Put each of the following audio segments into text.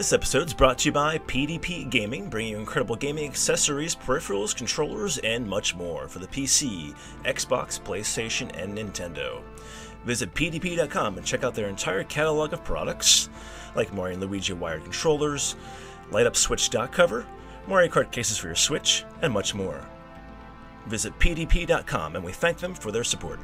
This episode is brought to you by PDP Gaming, bringing you incredible gaming accessories, peripherals, controllers, and much more for the PC, Xbox, PlayStation, and Nintendo. Visit pdp.com and check out their entire catalog of products, like Mario & Luigi wired controllers, light-up Switch dock cover, Mario Kart cases for your Switch, and much more. Visit pdp.com, and we thank them for their support.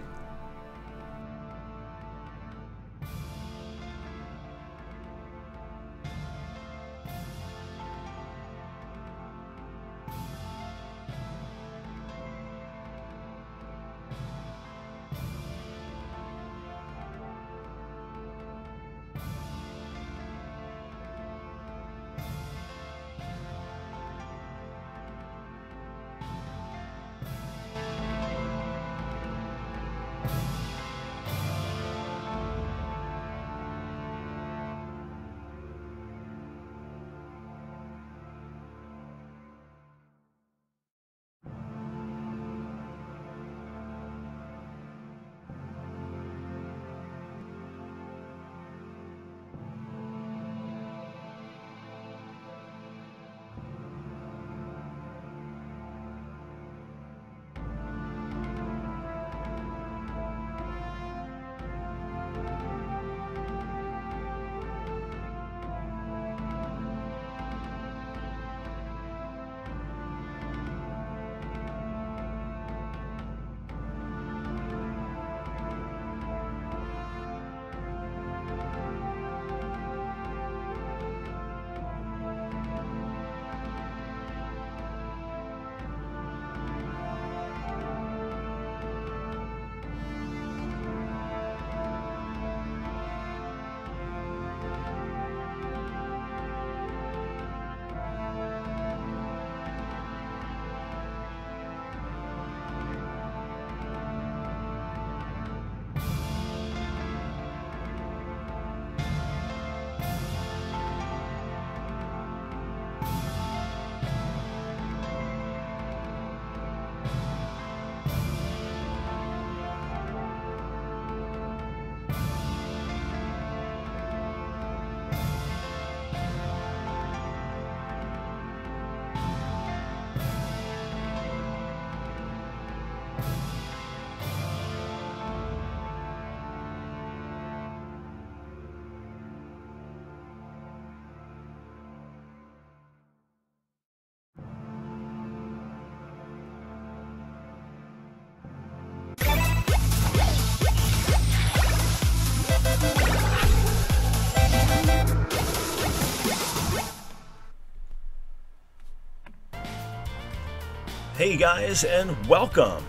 Hey guys, and welcome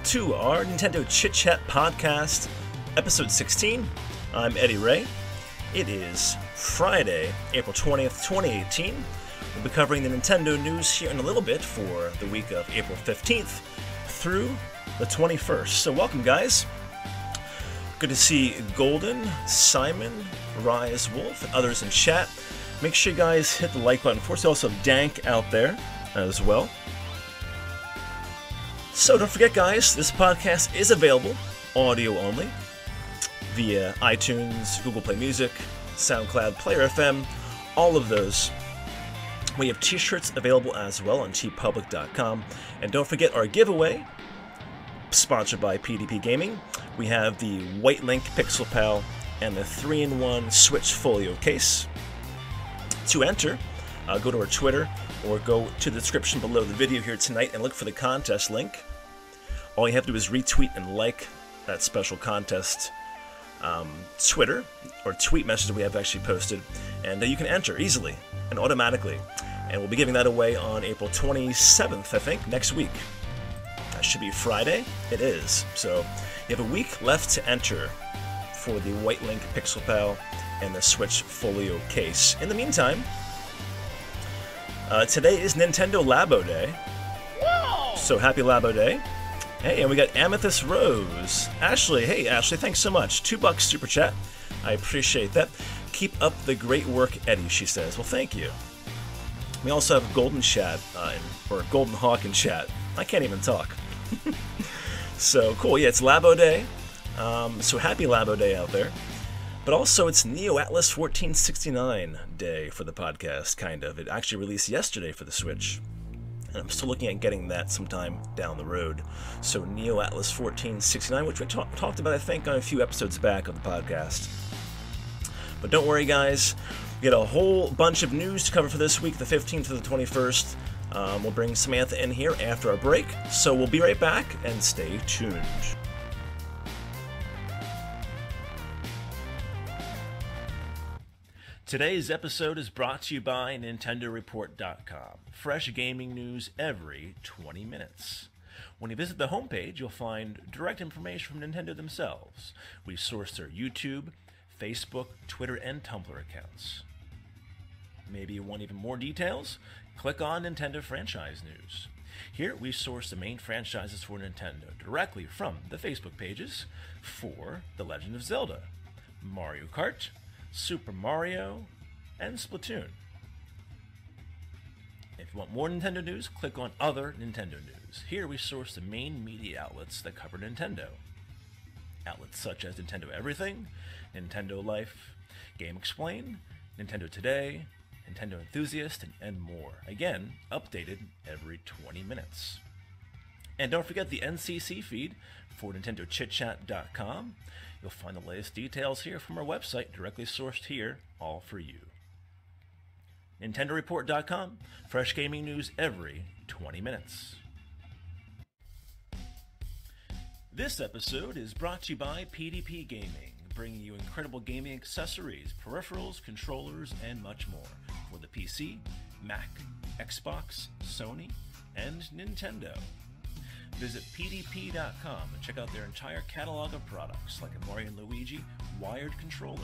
to our NintendoChitChat podcast, episode 16. I'm Eddie Ray. It is Friday, April 20th, 2018. We'll be covering the Nintendo news here in a little bit for the week of April 15th through the 21st. So welcome, guys. Good to see Golden, Simon, Rise Wolf, and others in chat. Make sure you guys hit the like button. Of course, also have Dank out there as well. So don't forget, guys, this podcast is available audio only via iTunes, Google Play Music, SoundCloud, Player FM, all of those. We have t-shirts available as well on tpublic.com. And don't forget our giveaway, sponsored by PDP Gaming. We have the White Link Pixelpal and the 3-in-1 Switch Folio case. To enter, go to our Twitter or go to the description below the video here tonight and look for the contest link. All you have to do is retweet and like that special contest Twitter or tweet message that we have actually posted, and you can enter easily and automatically. And we'll be giving that away on April 27th, I think, next week. That should be Friday. It is. So you have a week left to enter for the White Link Pixelpal and the Switch Folio case. In the meantime, today is Nintendo Labo Day. Whoa! So happy Labo Day. Hey, and we got Amethyst Rose. Ashley, hey Ashley, thanks so much. $2 super chat. I appreciate that. Keep up the great work, Eddie, she says. Well, thank you. We also have Golden Chat, or Golden Hawk in chat. I can't even talk. So cool, yeah, it's Labo Day. So happy Labo Day out there. But also, it's Neo Atlas 1469 day for the podcast, kind of. It actually released yesterday for the Switch, and I'm still looking at getting that sometime down the road. So Neo Atlas 1469, which we talked about, I think, on a few episodes back of the podcast. But don't worry, guys. We got a whole bunch of news to cover for this week, the 15th to the 21st. We'll bring Samantha in here after our break, so we'll be right back, and stay tuned. Today's episode is brought to you by NintendoReport.com. Fresh gaming news every 20 minutes. When you visit the homepage, you'll find direct information from Nintendo themselves. We source their YouTube, Facebook, Twitter, and Tumblr accounts. Maybe you want even more details? Click on Nintendo Franchise News. Here we source the main franchises for Nintendo directly from the Facebook pages for The Legend of Zelda, Mario Kart, Super Mario, and Splatoon. If you want more Nintendo news, click on Other Nintendo News. Here we source the main media outlets that cover Nintendo. Outlets such as Nintendo Everything, Nintendo Life, Game Explain, Nintendo Today, Nintendo Enthusiast, and more. Again, updated every 20 minutes. And don't forget the NCC feed for NintendoChitChat.com. You'll find the latest details here from our website, directly sourced here, all for you. NintendoReport.com, fresh gaming news every 20 minutes. This episode is brought to you by PDP Gaming, bringing you incredible gaming accessories, peripherals, controllers, and much more for the PC, Mac, Xbox, Sony, and Nintendo. Visit pdp.com and check out their entire catalog of products like a Mario & Luigi wired controller,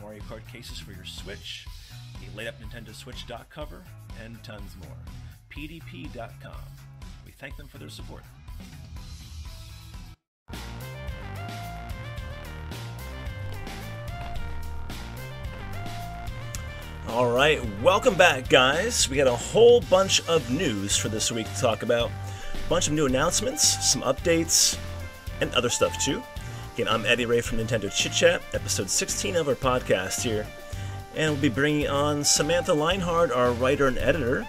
Mario Kart cases for your Switch, a laid-up Nintendo Switch dock cover, and tons more. pdp.com. We thank them for their support. All right, welcome back, guys. We got a whole bunch of news for this week to talk about. A bunch of new announcements, some updates, and other stuff too. Again, I'm Eddy Ray from NintendoChitChat, episode 16 of our podcast here. And we'll be bringing on Samantha Lienhard, our writer and editor,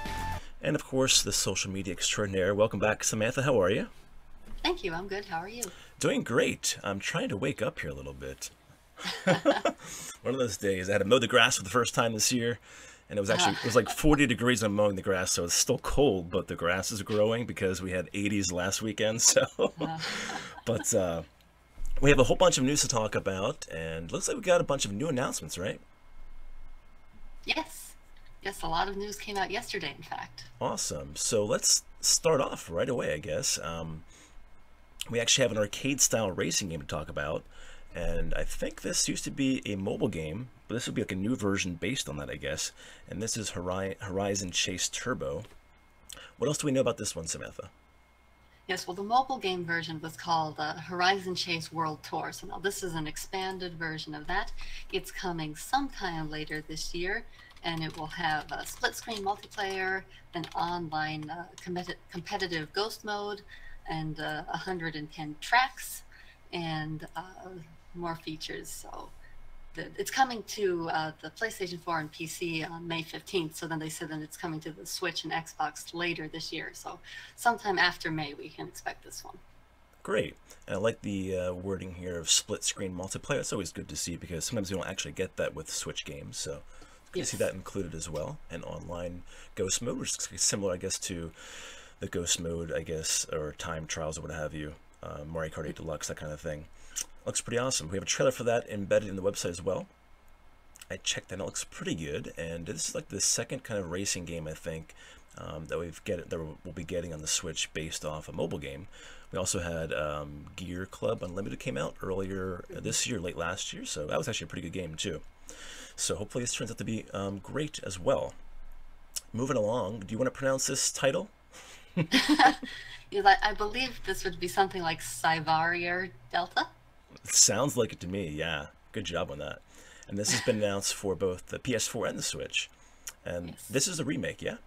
and of course, the social media extraordinaire. Welcome back, Samantha. How are you? Thank you. I'm good. How are you? Doing great. I'm trying to wake up here a little bit. One of those days. I had to mow the grass for the first time this year, and it was like 40 degrees when I'm mowing the grass, so it's still cold, but the grass is growing because we had 80s last weekend. So, but we have a whole bunch of news to talk about, and looks like we got a bunch of new announcements, right? Yes, a lot of news came out yesterday, in fact. Awesome. So let's start off right away, I guess. We actually have an arcade-style racing game to talk about. And I think this used to be a mobile game, but this would be like a new version based on that, I guess. And this is Horizon Chase Turbo. What else do we know about this one, Samantha? Yes, well, the mobile game version was called Horizon Chase World Tour. So now this is an expanded version of that. It's coming sometime later this year, and it will have split-screen multiplayer, an online competitive ghost mode, and 110 tracks, and more features. So it's coming to the PlayStation 4 and PC on May 15th. So then they said that it's coming to the Switch and Xbox later this year. So sometime after May, we can expect this one. Great. And I like the wording here of split screen multiplayer. It's always good to see because sometimes we don't actually get that with Switch games. So it's good to see that included as well. And online ghost mode, which is similar, I guess, to the ghost mode, I guess, or time trials or what have you. Mario Kart 8 Deluxe, that kind of thing. Looks pretty awesome. We have a trailer for that embedded in the website as well. I checked and it looks pretty good, and this is like the second kind of racing game, I think, that we'll be getting on the Switch based off a mobile game. We also had Gear Club Unlimited came out earlier this year, late last year, so that was actually a pretty good game too. So hopefully this turns out to be great as well. Moving along, do you want to pronounce this title? I believe this would be something like Cyvarier Delta. It sounds like it to me, yeah. Good job on that. And this has been announced for both the PS4 and the Switch. And this is a remake, yeah?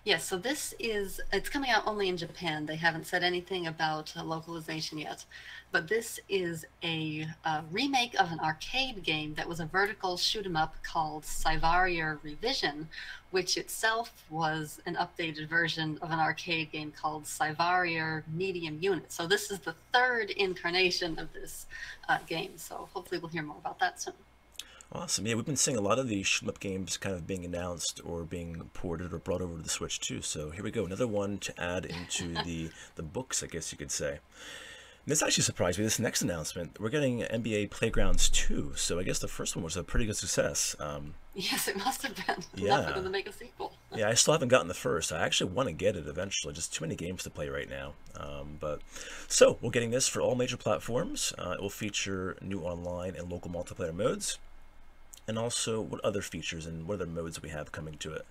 Yes, so it's coming out only in Japan. They haven't said anything about localization yet. But this is a remake of an arcade game that was a vertical shoot 'em up called Cyvaria Revision, which itself was an updated version of an arcade game called Cyvaria Medium Unit. So this is the third incarnation of this game. So hopefully we'll hear more about that soon. Awesome. Yeah, we've been seeing a lot of these shoot-'em-up games kind of being announced or being ported or brought over to the Switch too. So here we go, another one to add into the books, I guess you could say. And this actually surprised me. This next announcement, we're getting NBA Playgrounds 2. So I guess the first one was a pretty good success. Yes, it must have been. Yeah. Enough for them to make a sequel. Yeah, I still haven't gotten the first. I actually want to get it eventually. Just too many games to play right now. So we're getting this for all major platforms. It will feature new online and local multiplayer modes. And also, what other features and what other modes we have coming to it?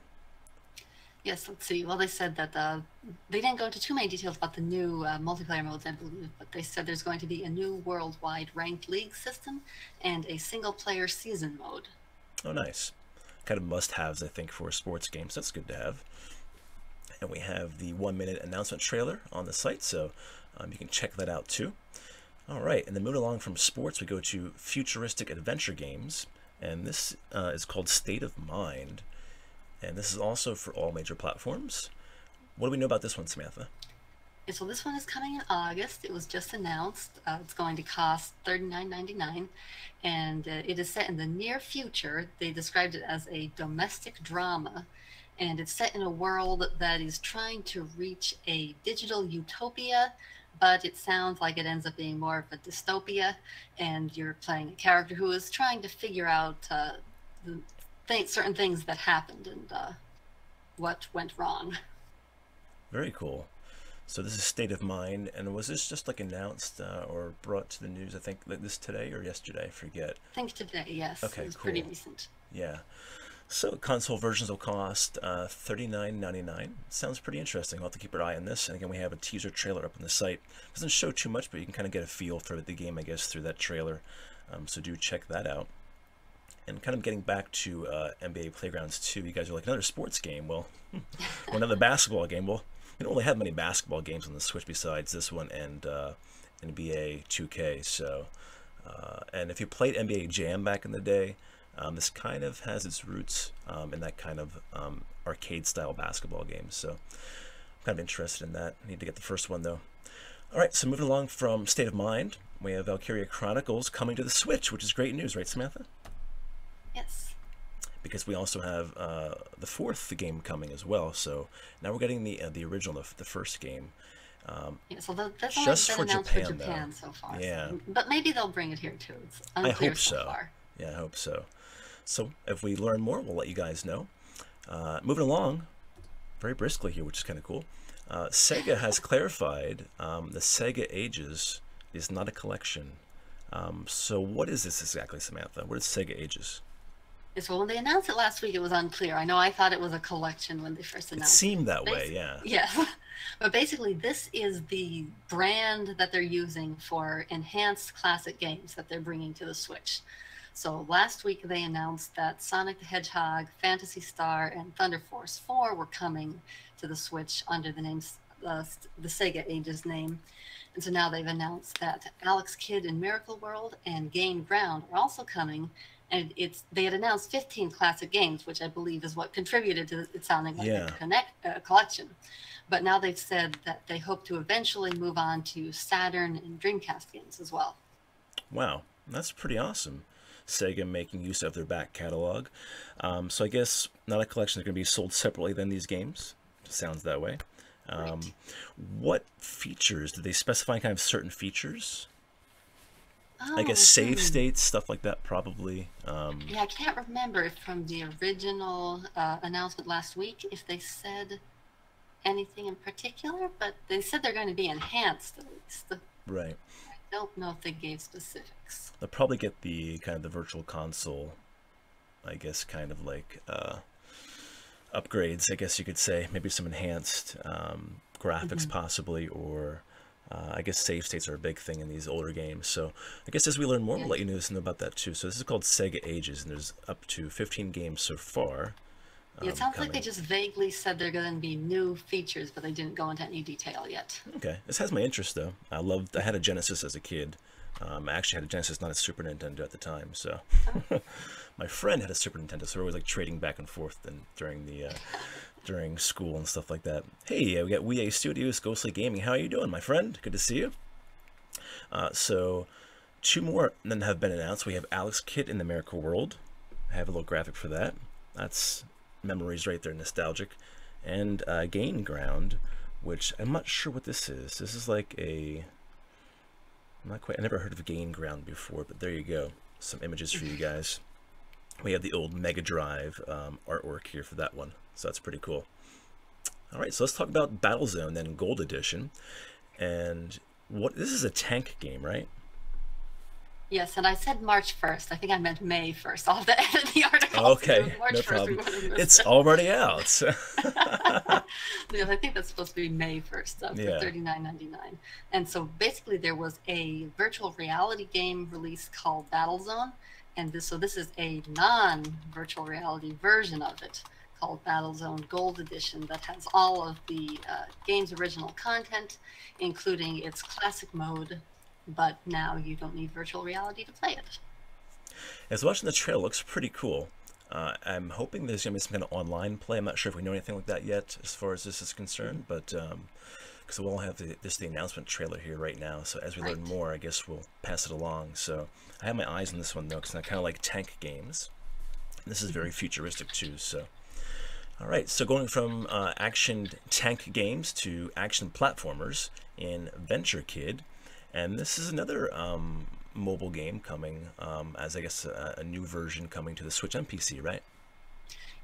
Yes, let's see. Well, they said that they didn't go into too many details about the new multiplayer modes, I believe, but they said there's going to be a new worldwide ranked league system and a single-player season mode. Oh, nice. Kind of must-haves, I think, for sports games. That's good to have. And we have the 1-minute announcement trailer on the site, so you can check that out too. All right, and then moving along from sports, we go to futuristic adventure games. And this is called State of Mind. And this is also for all major platforms. What do we know about this one, Samantha? Yeah, so this one is coming in August. It was just announced. It's going to cost $39.99. And it is set in the near future. They described it as a domestic drama. And it's set in a world that is trying to reach a digital utopia, but it sounds like it ends up being more of a dystopia, and you're playing a character who is trying to figure out certain things that happened and what went wrong. Very cool. So this is State of Mind, and was this just like announced or brought to the news, I think, this today or yesterday? I forget. I think today, yes. Okay, it was cool. Pretty recent. Yeah. So console versions will cost $39.99. Sounds pretty interesting. I'll have to keep our eye on this. And again, we have a teaser trailer up on the site. Doesn't show too much, but you can kind of get a feel for the game, I guess, through that trailer. So do check that out. And kind of getting back to NBA Playgrounds 2, you guys are like, another sports game. Well, or another basketball game. Well, we don't really have many basketball games on the Switch besides this one and NBA 2K. So, and if you played NBA Jam back in the day, this kind of has its roots in that kind of arcade-style basketball game. So I'm kind of interested in that. I need to get the first one, though. All right, so moving along from State of Mind, we have Valkyria Chronicles coming to the Switch, which is great news, right, Samantha? Yes. Because we also have the fourth game coming as well. So now we're getting the original, the first game. Yeah, so that's just only been for announced for Japan so far. Yeah. So, but maybe they'll bring it here, too. It's I unclear hope so so. far. Yeah, I hope so. So if we learn more, we'll let you guys know. Moving along very briskly here, which is kind of cool. Sega has clarified the Sega Ages is not a collection. So what is this exactly, Samantha? What is Sega Ages? So when they announced it last week, it was unclear. I know I thought it was a collection when they first announced it. It seemed that way, yeah. Yeah. But basically, this is the brand that they're using for enhanced classic games that they're bringing to the Switch. So last week, they announced that Sonic the Hedgehog, Phantasy Star, and Thunder Force 4 were coming to the Switch under the name, the Sega Ages name. And so now they've announced that Alex Kidd in Miracle World and Gain Ground are also coming. And they had announced 15 classic games, which I believe is what contributed to it sounding like a collection. But now they've said that they hope to eventually move on to Saturn and Dreamcast games as well. Wow, that's pretty awesome. Sega making use of their back catalog. So I guess not a collection. They're going to be sold separately than these games. Sounds that way. Right. What features? Did they specify kind of certain features? Oh, I guess save states, stuff like that, probably. Yeah, I can't remember if from the original announcement last week if they said anything in particular, but they said they're going to be enhanced at least. Right. I don't know if they gave specifics. They'll probably get the kind of the virtual console, I guess, kind of like upgrades, I guess you could say. Maybe some enhanced graphics possibly, or I guess save states are a big thing in these older games. So I guess as we learn more, we'll let you know about that too. So this is called Sega Ages, and there's up to 15 games so far. It sounds like they coming. just vaguely said they're going to be new features, but they didn't go into any detail yet. Okay, this has my interest though. I had a Genesis as a kid. I actually had a Genesis, not a Super Nintendo at the time. So Oh, my friend had a Super Nintendo, so we were always like trading back and forth and during school and stuff like that. Hey, we got WEA Studios, Ghostly Gaming. How are you doing, my friend? Good to see you. So two more then have been announced. We have Alex Kidd in the Miracle World. I have a little graphic for that. That's memories right there, nostalgic. And Gain Ground, which I'm not sure what this is. This is like a... I'm not quite... I never heard of Gain Ground before, but there you go. Some images for you guys. We have the old Mega Drive artwork here for that one. So that's pretty cool. All right, so let's talk about Battlezone, then Gold Edition. And this is a tank game, right? yes, and I said March 1st. I think I meant May 1st. I'll have to edit the article. Okay, March no 1st, we problem. would have missed It's it. already out. Yes, I think that's supposed to be May 1st for Yeah. $39.99. And so basically there was a virtual reality game released called Battlezone. And this is a non-virtual reality version of it called Battlezone Gold Edition that has all of the game's original content, including its classic mode, but now you don't need virtual reality to play it. As watching the trailer, looks pretty cool. I'm hoping there's going to be some kind of online play. I'm not sure if we know anything like that yet as far as this is concerned, but because we'll have the announcement trailer here right now, so as we learn Right. more, I guess we'll pass it along. So I have my eyes on this one, though, because I kind of like tank games. This is very futuristic, too, so... All right, so going from action tank games to action platformers in Venture Kid, and this is another mobile game coming as I guess a new version coming to the Switch and PC, right?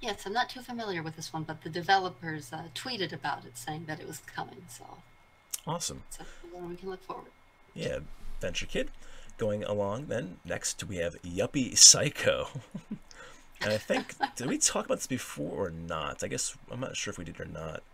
Yes, I'm not too familiar with this one, but the developers tweeted about it saying that it was coming, so Awesome. we can look forward. Yeah, Venture Kid. Going along then, next we have Yuppie Psycho. And I think, did we talk about this before or not? I guess, I'm not sure if we did or not.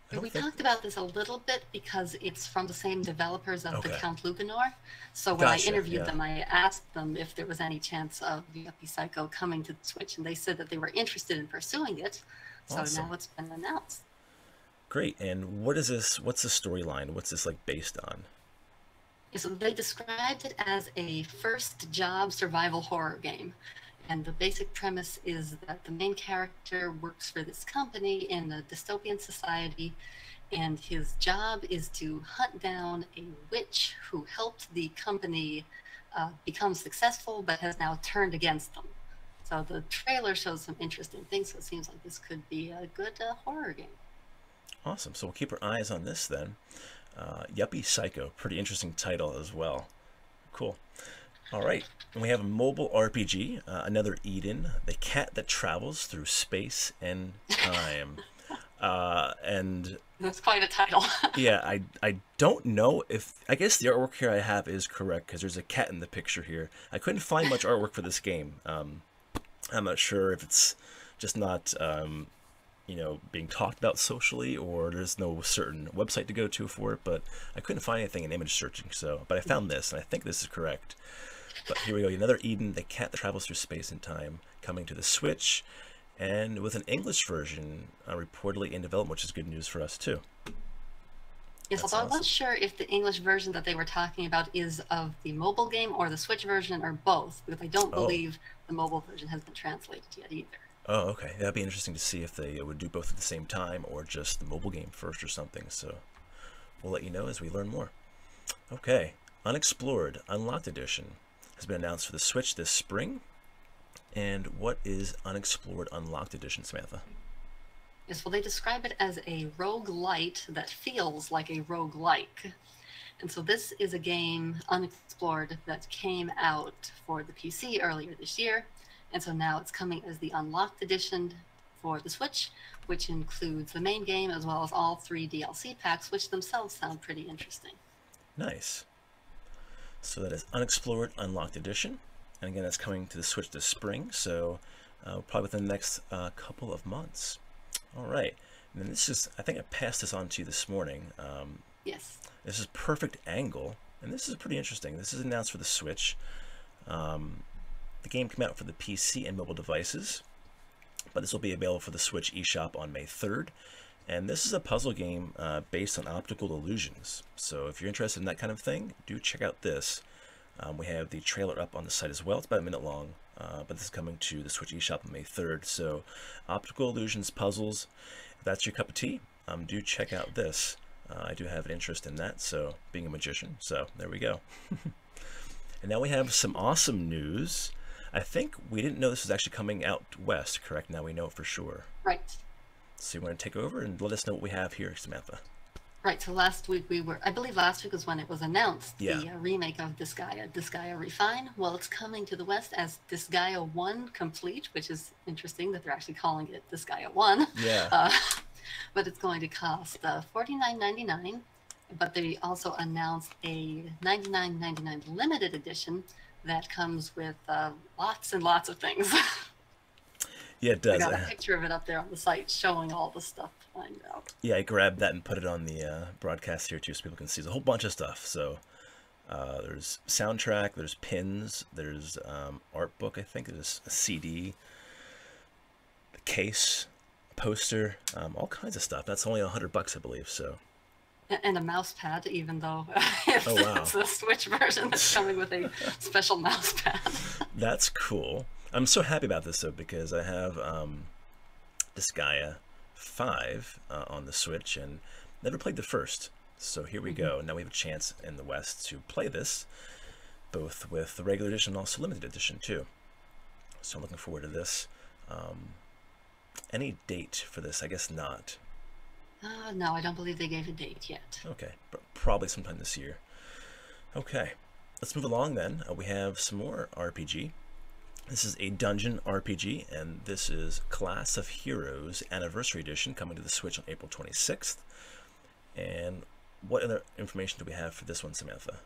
I don't We think... talked about this a little bit because it's from the same developers of the Okay. Count Lucanor. So when Gotcha, I interviewed yeah. them, I asked them if there was any chance of Yuppie Psycho coming to the Switch, and they said that they were interested in pursuing it. So Awesome. now it's been announced. Great, and what is this, what's the storyline? What's this like based on? So they described it as a first job survival horror game. And the basic premise is that the main character works for this company in a dystopian society, and his job is to hunt down a witch who helped the company become successful but has now turned against them. So the trailer shows some interesting things, so it seems like this could be a good horror game. Awesome, so we'll keep our eyes on this then. Yuppie Psycho, pretty interesting title as well. Cool. All right, and we have a mobile RPG, another Eden, the cat that travels through space and time. And That's quite a title. yeah, I don't know if, I guess the artwork here I have is correct because there's a cat in the picture here. I couldn't find much artwork for this game. I'm not sure if it's just not, you know, being talked about socially, or there's no certain website to go to for it, but I couldn't find anything in image searching, so, but I found this, and I think this is correct. But here we go, another Eden, the cat that travels through space and time, coming to the Switch, and with an English version reportedly in development, which is good news for us too. Yes, That's although I awesome. wasn't sure if the English version that they were talking about is of the mobile game or the Switch version or both, because I don't Oh. believe the mobile version has been translated yet either. Oh, okay. That'd be interesting to see if they would do both at the same time or just the mobile game first or something. So we'll let you know as we learn more. Okay. Unexplored Unlocked Edition has been announced for the Switch this spring. And what is Unexplored Unlocked Edition, Samantha? Yes, well, they describe it as a roguelite that feels like a roguelike. And so this is a game, Unexplored, that came out for the PC earlier this year. And so now it's coming as the Unlocked Edition for the Switch, which includes the main game as well as all 3 DLC packs, which themselves sound pretty interesting. Nice. So that is Unexplored Unlocked Edition. And again, that's coming to the Switch this spring, so probably within the next couple of months. All right. And then this is, I think I passed this on to you this morning. Yes. This is Perfect Angle, and this is pretty interesting. This is announced for the Switch. The game came out for the PC and mobile devices. but this will be available for the Switch eShop on May 3rd. And this is a puzzle game based on optical illusions. So if you're interested in that kind of thing, do check out this. We have the trailer up on the site as well. It's about a minute long, but this is coming to the Switch eShop on May 3rd. So optical illusions puzzles, if that's your cup of tea, do check out this. I do have an interest in that, so being a magician. So there we go. And now we have some awesome news. I think we didn't know this was actually coming out west, correct? Now we know it for sure. Right. So you want to take over and let us know what we have here, Samantha? Right, so last week I believe last week was when it was announced, yeah. The remake of Disgaea Refine. Well, it's coming to the West as Disgaea 1 Complete, which is interesting that they're actually calling it Disgaea 1. Yeah. But it's going to cost $49.99, but they also announced a $99.99 limited edition that comes with lots and lots of things. Yeah, it does. I got a picture of it up there on the site showing all the stuff to find out. Yeah, I grabbed that and put it on the broadcast here too so people can see. There's a whole bunch of stuff. So there's soundtrack, there's pins, there's art book, I think, there's a CD, a case, a poster, all kinds of stuff. That's only $100, I believe, so. And a mouse pad, even though wow. It's a Switch version that's coming with a special mouse pad. That's cool. I'm so happy about this, though, because I have Disgaea 5 on the Switch and never played the first. So here we go. Now we have a chance in the West to play this, both with the regular edition and also limited edition, too. So I'm looking forward to this. Any date for this? I guess not. No, I don't believe they gave a date yet. Okay, probably sometime this year. Okay, let's move along then. We have some more RPG. This is a dungeon RPG, and this is Class of Heroes Anniversary Edition, coming to the Switch on April 26th. And what other information do we have for this one, Samantha?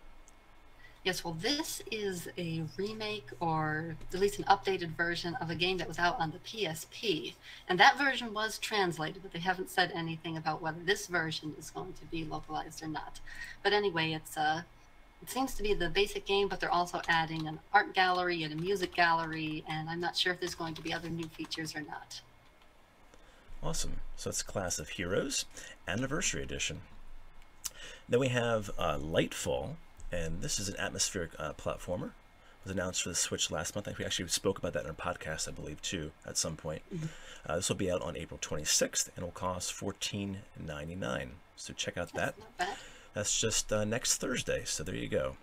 Yes, well, this is a remake, or at least an updated version of a game that was out on the PSP. And that version was translated, but they haven't said anything about whether this version is going to be localized or not. But anyway, it seems to be the basic game, but they're also adding an art gallery and a music gallery, and I'm not sure if there's going to be other new features or not. Awesome. So it's Class of Heroes Anniversary Edition. Then we have Lightfall, and this is an atmospheric platformer. It was announced for the Switch last month. I think we actually spoke about that in our podcast, I believe, too, at some point. This will be out on April 26th, and will cost $14.99. So check out that. Not bad. That's just next Thursday, so there you go.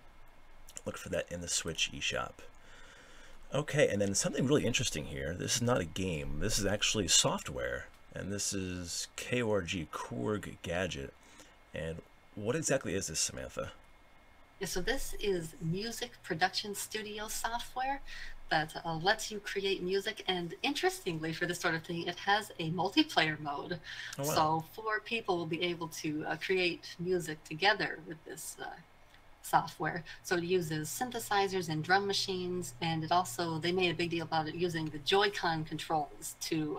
Look for that in the Switch eShop. Okay, and then something really interesting here. This is not a game. This is actually software, and this is Korg Gadget. And what exactly is this, Samantha? Yeah, so this is music production studio software that lets you create music, and interestingly for this sort of thing, it has a multiplayer mode. Oh, wow. So 4 people will be able to create music together with this software. So it uses synthesizers and drum machines, and it also, they made a big deal about it using the Joy-Con controls to,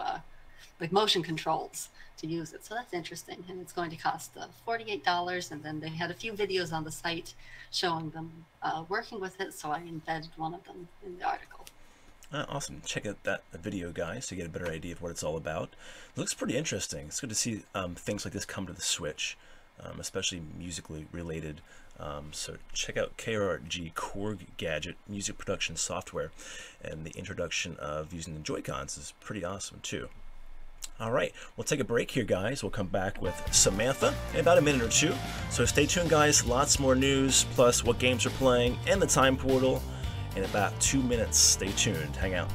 like motion controls to use it. So that's interesting, and it's going to cost $48, and then they had a few videos on the site showing them working with it, so I embedded one of them in the article. Awesome. Check out that video, guys, to get a better idea of what it's all about. It looks pretty interesting. It's good to see things like this come to the Switch, especially musically related. So check out Korg Gadget music production software, and the introduction of using the Joy-Cons is pretty awesome, too. All right, we'll take a break here, guys. We'll come back with Samantha in about a minute or two. So stay tuned, guys. Lots more news, plus what games are playing, and the time portal in about 2 minutes. Stay tuned. Hang out.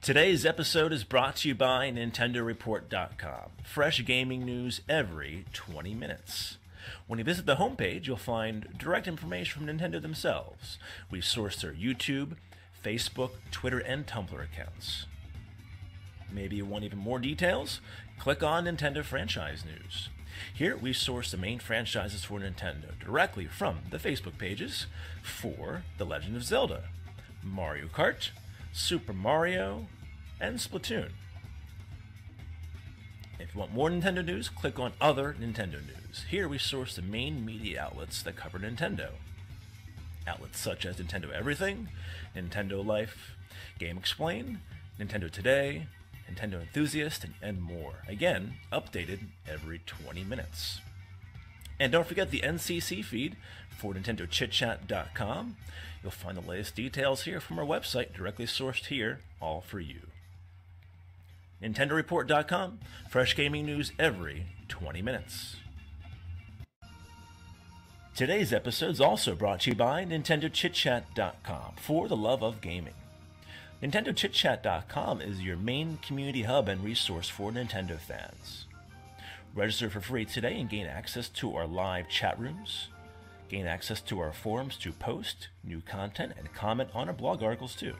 Today's episode is brought to you by NintendoReport.com. Fresh gaming news every 20 minutes. When you visit the homepage, you'll find direct information from Nintendo themselves. We've sourced their YouTube, Facebook, Twitter, and Tumblr accounts. Maybe you want even more details? Click on Nintendo Franchise News. Here we source the main franchises for Nintendo directly from the Facebook pages for The Legend of Zelda, Mario Kart, Super Mario, and Splatoon. If you want more Nintendo news, click on Other Nintendo News. Here we source the main media outlets that cover Nintendo. outlets such as Nintendo Everything, Nintendo Life, Game Explain, Nintendo Today, Nintendo Enthusiast, and more. Again, updated every 20 minutes. And don't forget the NCC feed for NintendoChitChat.com. You'll find the latest details here from our website, directly sourced here, all for you. NintendoReport.com, fresh gaming news every 20 minutes. Today's episode is also brought to you by NintendoChitChat.com, for the love of gaming. NintendoChitChat.com is your main community hub and resource for Nintendo fans. Register for free today and gain access to our live chat rooms. Gain access to our forums to post new content and comment on our blog articles too.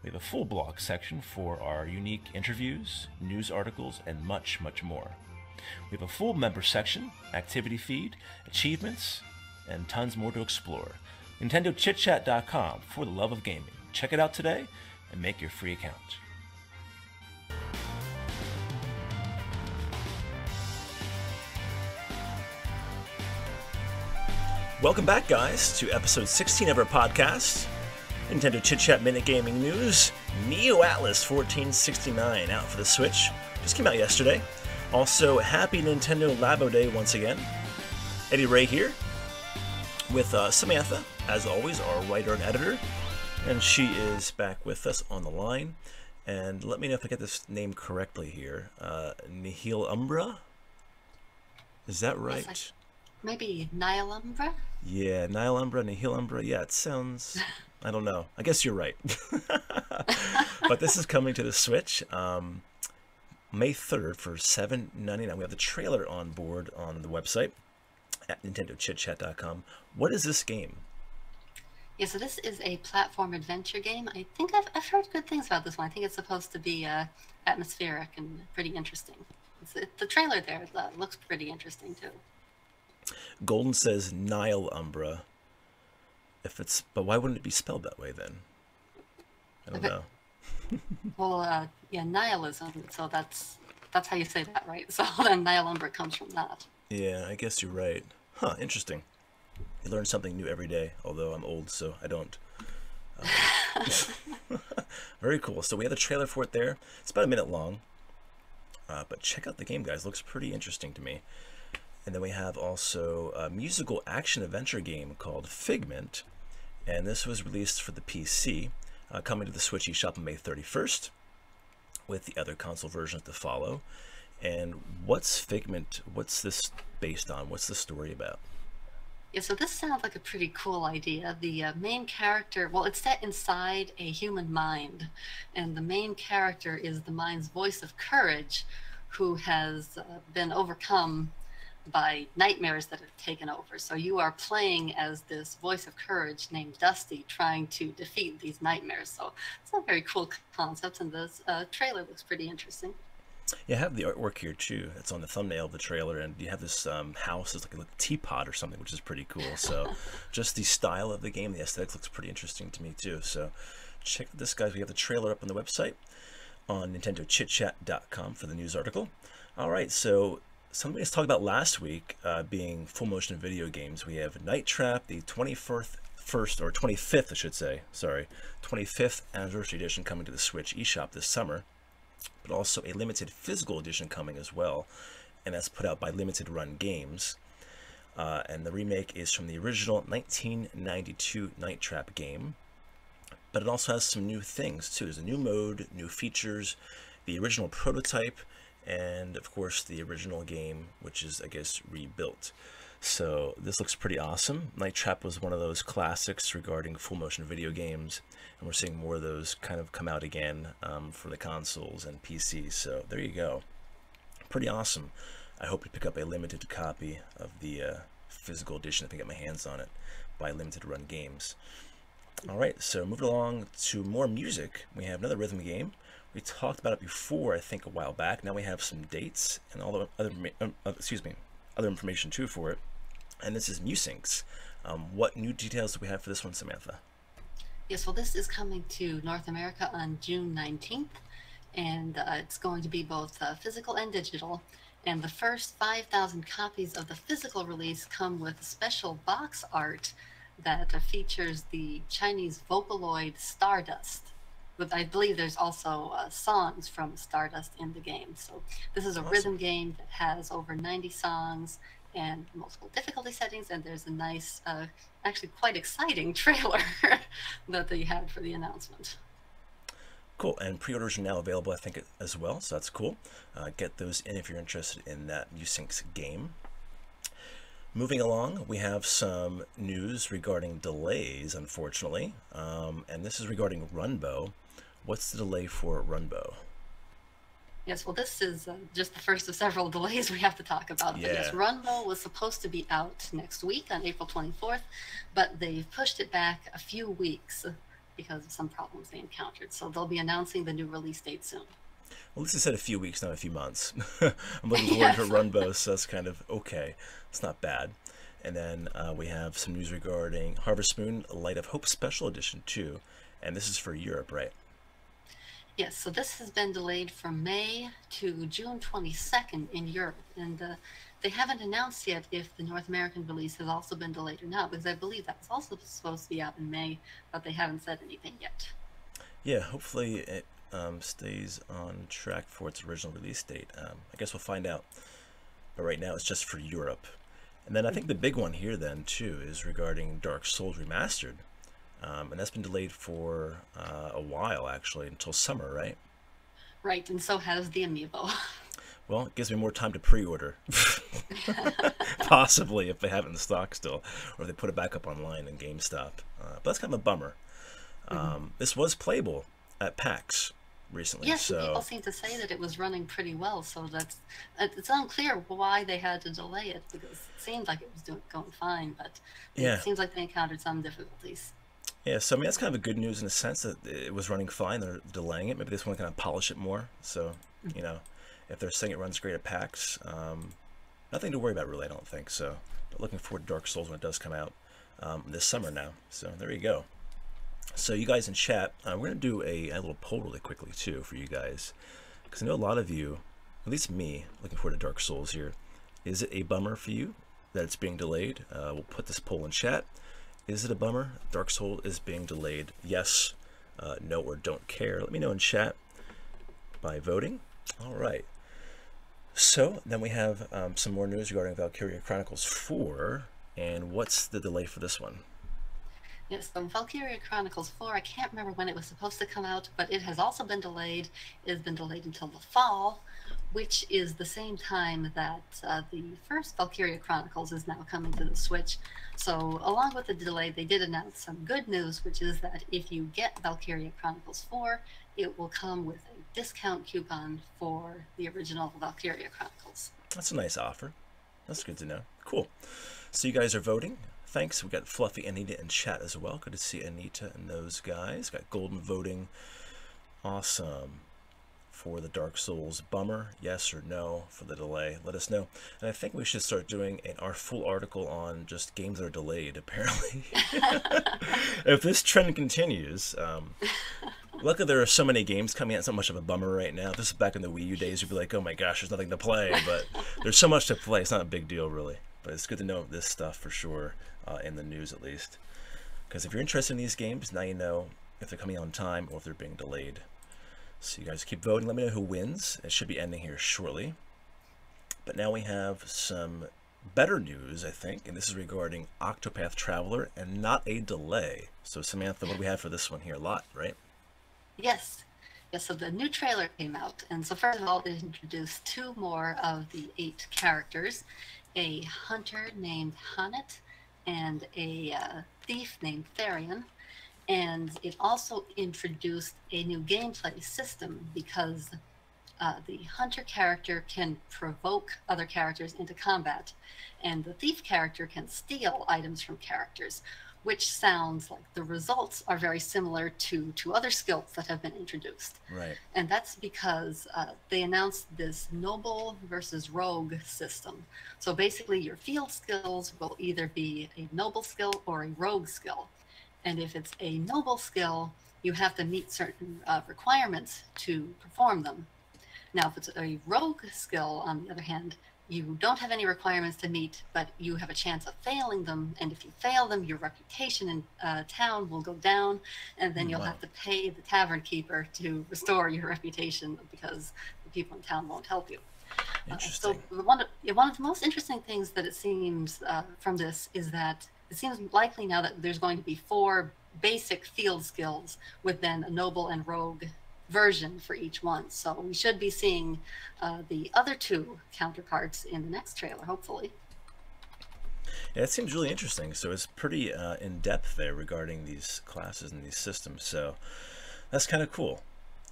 We have a full blog section for our unique interviews, news articles, and much, much more. We have a full member section, activity feed, achievements, and tons more to explore. NintendoChitChat.com, for the love of gaming. Check it out today and make your free account. Welcome back, guys, to episode 16 of our podcast, Nintendo Chit Chat Minute Gaming News. Neo Atlas 1469 out for the Switch. Just came out yesterday. Also, happy Nintendo Labo Day once again. Eddy Ray here with Samantha, as always, our writer and editor. And she is back with us on the line. And let me know if I get this name correctly here. Nihil Umbra? Is that right? Yes, maybe Nihil Umbra? Yeah, Nihil Umbra, Nihil Umbra. Yeah, it sounds... I don't know. I guess you're right. But this is coming to the Switch May 3rd for $7.99. We have the trailer on board on the website at NintendoChitChat.com. What is this game? Yeah, so this is a platform adventure game. I think I've heard good things about this one. I think it's supposed to be atmospheric and pretty interesting. The trailer there looks pretty interesting too. Golden says Nihil Umbra. But why wouldn't it be spelled that way then? I don't know. Well, yeah, nihilism. So that's how you say that, right? So then Nihil Umbra comes from that. Yeah, I guess you're right. Huh, interesting. You learn something new every day, although I'm old, so I don't. Very cool. So we have the trailer for it there. It's about a minute long. But check out the game, guys. Looks pretty interesting to me. And then we have also a musical action-adventure game called Figment. And this was released for the PC, coming to the Switch eShop on May 31st, with the other console versions to follow. And what's Figment? What's this based on? What's the story about? Yeah, so this sounds like a pretty cool idea. The main character, well, it's set inside a human mind, and the main character is the mind's voice of courage, who has been overcome by nightmares that have taken over. So you are playing as this voice of courage named Dusty, trying to defeat these nightmares. So it's a very cool concept, and this trailer looks pretty interesting. Yeah, I have the artwork here too. It's on the thumbnail of the trailer, and you have this house, it's like a teapot or something, which is pretty cool. So just the style of the game, the aesthetics looks pretty interesting to me too. So check this, guys. We have the trailer up on the website on NintendoChitChat.com for the news article. All right, so something to talk about last week being full motion video games. We have Night Trap, the 25th, I should say, sorry, 25th anniversary edition coming to the Switch eShop this summer, but also a limited physical edition coming as well, and that's put out by Limited Run Games. And the remake is from the original 1992 Night Trap game, but it also has some new things too. There's a new mode, new features, the original prototype, and of course the original game, which is, I guess, rebuilt. So this looks pretty awesome. Night Trap was one of those classics regarding full motion video games, and we're seeing more of those kind of come out again for the consoles and PCs. So there you go. Pretty awesome. I hope to pick up a limited copy of the physical edition if I get my hands on it by Limited Run Games. Alright, so moving along to more music, we have another rhythm game. We talked about it before, I think, a while back. Now we have some dates and all the other information too for it. And this is Musinks. What new details do we have for this one, Samantha? Yes, well, this is coming to North America on June 19th, and it's going to be both physical and digital. And the first 5,000 copies of the physical release come with special box art that features the Chinese Vocaloid Stardust. But I believe there's also songs from Stardust in the game. So this is a Awesome. rhythm game that has over 90 songs and multiple difficulty settings, and there's a nice, actually quite exciting trailer that they had for the announcement. Cool, and pre-orders are now available, I think, as well, so that's cool. Get those in if you're interested in that Usinks game. Moving along, we have some news regarding delays, unfortunately, and this is regarding Runbow. What's the delay for Runbow? Yes, well, this is just the first of several delays we have to talk about. But yes, Yeah. Runbow was supposed to be out next week on April 24th, but they've pushed it back a few weeks because of some problems they encountered. So they'll be announcing the new release date soon. Well, at least they said a few weeks, not a few months. I'm looking forward Yes. to Runbow, so that's kind of okay. It's not bad. And then we have some news regarding Harvest Moon Light of Hope Special Edition 2, and this is for Europe, right? Yes, so this has been delayed from May to June 22nd in Europe, and they haven't announced yet if the North American release has also been delayed or not, because I believe that was also supposed to be out in May, but they haven't said anything yet. Yeah, hopefully it stays on track for its original release date. I guess we'll find out. But right now it's just for Europe. And then I think the big one here then too is regarding Dark Souls Remastered. And that's been delayed for a while actually, until summer, right? Right, and so has the Amiibo. Well, it gives me more time to pre-order. Possibly, if they have it in stock still, or if they put it back up online in GameStop. But that's kind of a bummer. This was playable at PAX recently, Yes, and so people seem to say that it was running pretty well, so it's unclear why they had to delay it, because it seemed like it was going fine, but yeah, it seems like they encountered some difficulties. yeah. So I mean, that's kind of a good news in a sense that it was running fine. They're delaying it. Maybe they just want to kind of polish it more. So, you know, if they're saying it runs great at PAX, nothing to worry about really. I don't think so. But looking forward to Dark Souls when it does come out this summer now. So there you go. So you guys in chat, we're going to do a little poll really quickly too for you guys, because I know a lot of you, at least me, looking forward to Dark Souls here. Is it a bummer for you that it's being delayed? We'll put this poll in chat. Is it a bummer Dark Souls is being delayed? Yes, no, or don't care. Let me know in chat by voting. All right. So then we have some more news regarding Valkyria Chronicles 4, and what's the delay for this one? Yes, so Valkyria Chronicles 4, I can't remember when it was supposed to come out, but it has also been delayed. It has been delayed until the fall, which is the same time that the first Valkyria Chronicles is now coming to the Switch. So along with the delay, they did announce some good news, which is that if you get Valkyria Chronicles 4, it will come with a discount coupon for the original Valkyria Chronicles. That's a nice offer. That's good to know. Cool. So you guys are voting. Thanks. We got Fluffy, Anita in chat as well. Good to see Anita and those guys. Got Golden voting. Awesome. For the Dark Souls bummer, yes or no for the delay. Let us know. And I think we should start doing our full article on just games that are delayed, apparently. If this trend continues, luckily there are so many games coming out, it's not much of a bummer right now. If this is back in the Wii U days, you'd be like, oh my gosh, there's nothing to play. But there's so much to play, it's not a big deal really. But it's good to know this stuff for sure, in the news at least. Because if you're interested in these games, now you know if they're coming on time or if they're being delayed. So you guys keep voting. Let me know who wins. It should be ending here shortly. But now we have some better news, I think, and this is regarding Octopath Traveler and not a delay. So Samantha, what do we have for this one here? A lot, right? Yes. Yes, so the new trailer came out, and so first of all, it introduced two more of the 8 characters, a hunter named Hannet and a thief named Therion. And it also introduced a new gameplay system because the hunter character can provoke other characters into combat, and the thief character can steal items from characters, which sounds like the results are very similar to other skills that have been introduced. Right. And that's because they announced this noble versus rogue system. So basically your field skills will either be a noble skill or a rogue skill. And if it's a noble skill, you have to meet certain requirements to perform them. Now, if it's a rogue skill, on the other hand, you don't have any requirements to meet, but you have a chance of failing them. And if you fail them, your reputation in town will go down, and then you'll have to pay the tavern keeper to restore your reputation because the people in town won't help you. So one of the most interesting things that it seems from this is that it seems likely now that there's going to be 4 basic field skills with then a noble and rogue version for each one. So we should be seeing the other 2 counterparts in the next trailer, hopefully. Yeah, it seems really interesting. So it's pretty in depth there regarding these classes and these systems. So that's kind of cool.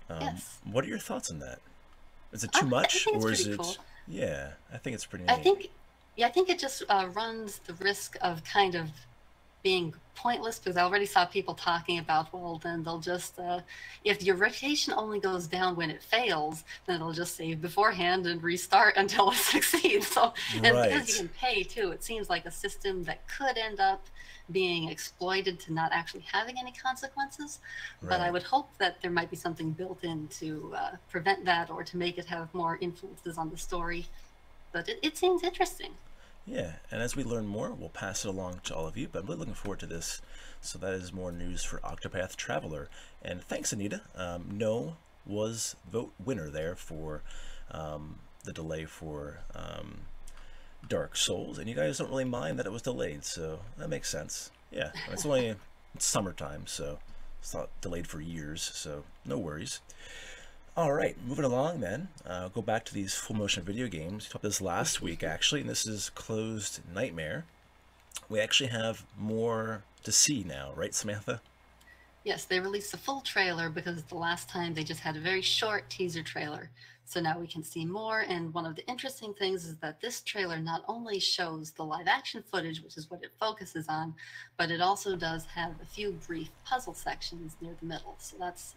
Yes. What are your thoughts on that? Is it too much, or is it? Cool. Yeah, I think it's pretty neat. I think it just runs the risk of kind of being pointless, because I already saw people talking about, well, then they'll just, if your reputation only goes down when it fails, then it'll just save beforehand and restart until it succeeds. So, and because you can pay too, it seems like a system that could end up being exploited to not actually having any consequences. But I would hope that there might be something built in to prevent that, or to make it have more influences on the story. But it seems interesting. Yeah, and as we learn more, we'll pass it along to all of you, but I'm really looking forward to this. So that is more news for Octopath Traveler. And thanks, Anita. No was vote winner there for the delay for Dark Souls, and you guys don't really mind that it was delayed, so that makes sense. Yeah, it's only summertime, so it's not delayed for years, so no worries. All right, moving along then. Go back to these full motion video games. We talked this last week, actually, and this is Closed Nightmare. We actually have more to see now, right, Samantha? Yes, they released a full trailer because the last time they just had a very short teaser trailer. So now we can see more, and one of the interesting things is that this trailer not only shows the live action footage, which is what it focuses on, but it also does have a few brief puzzle sections near the middle. So that's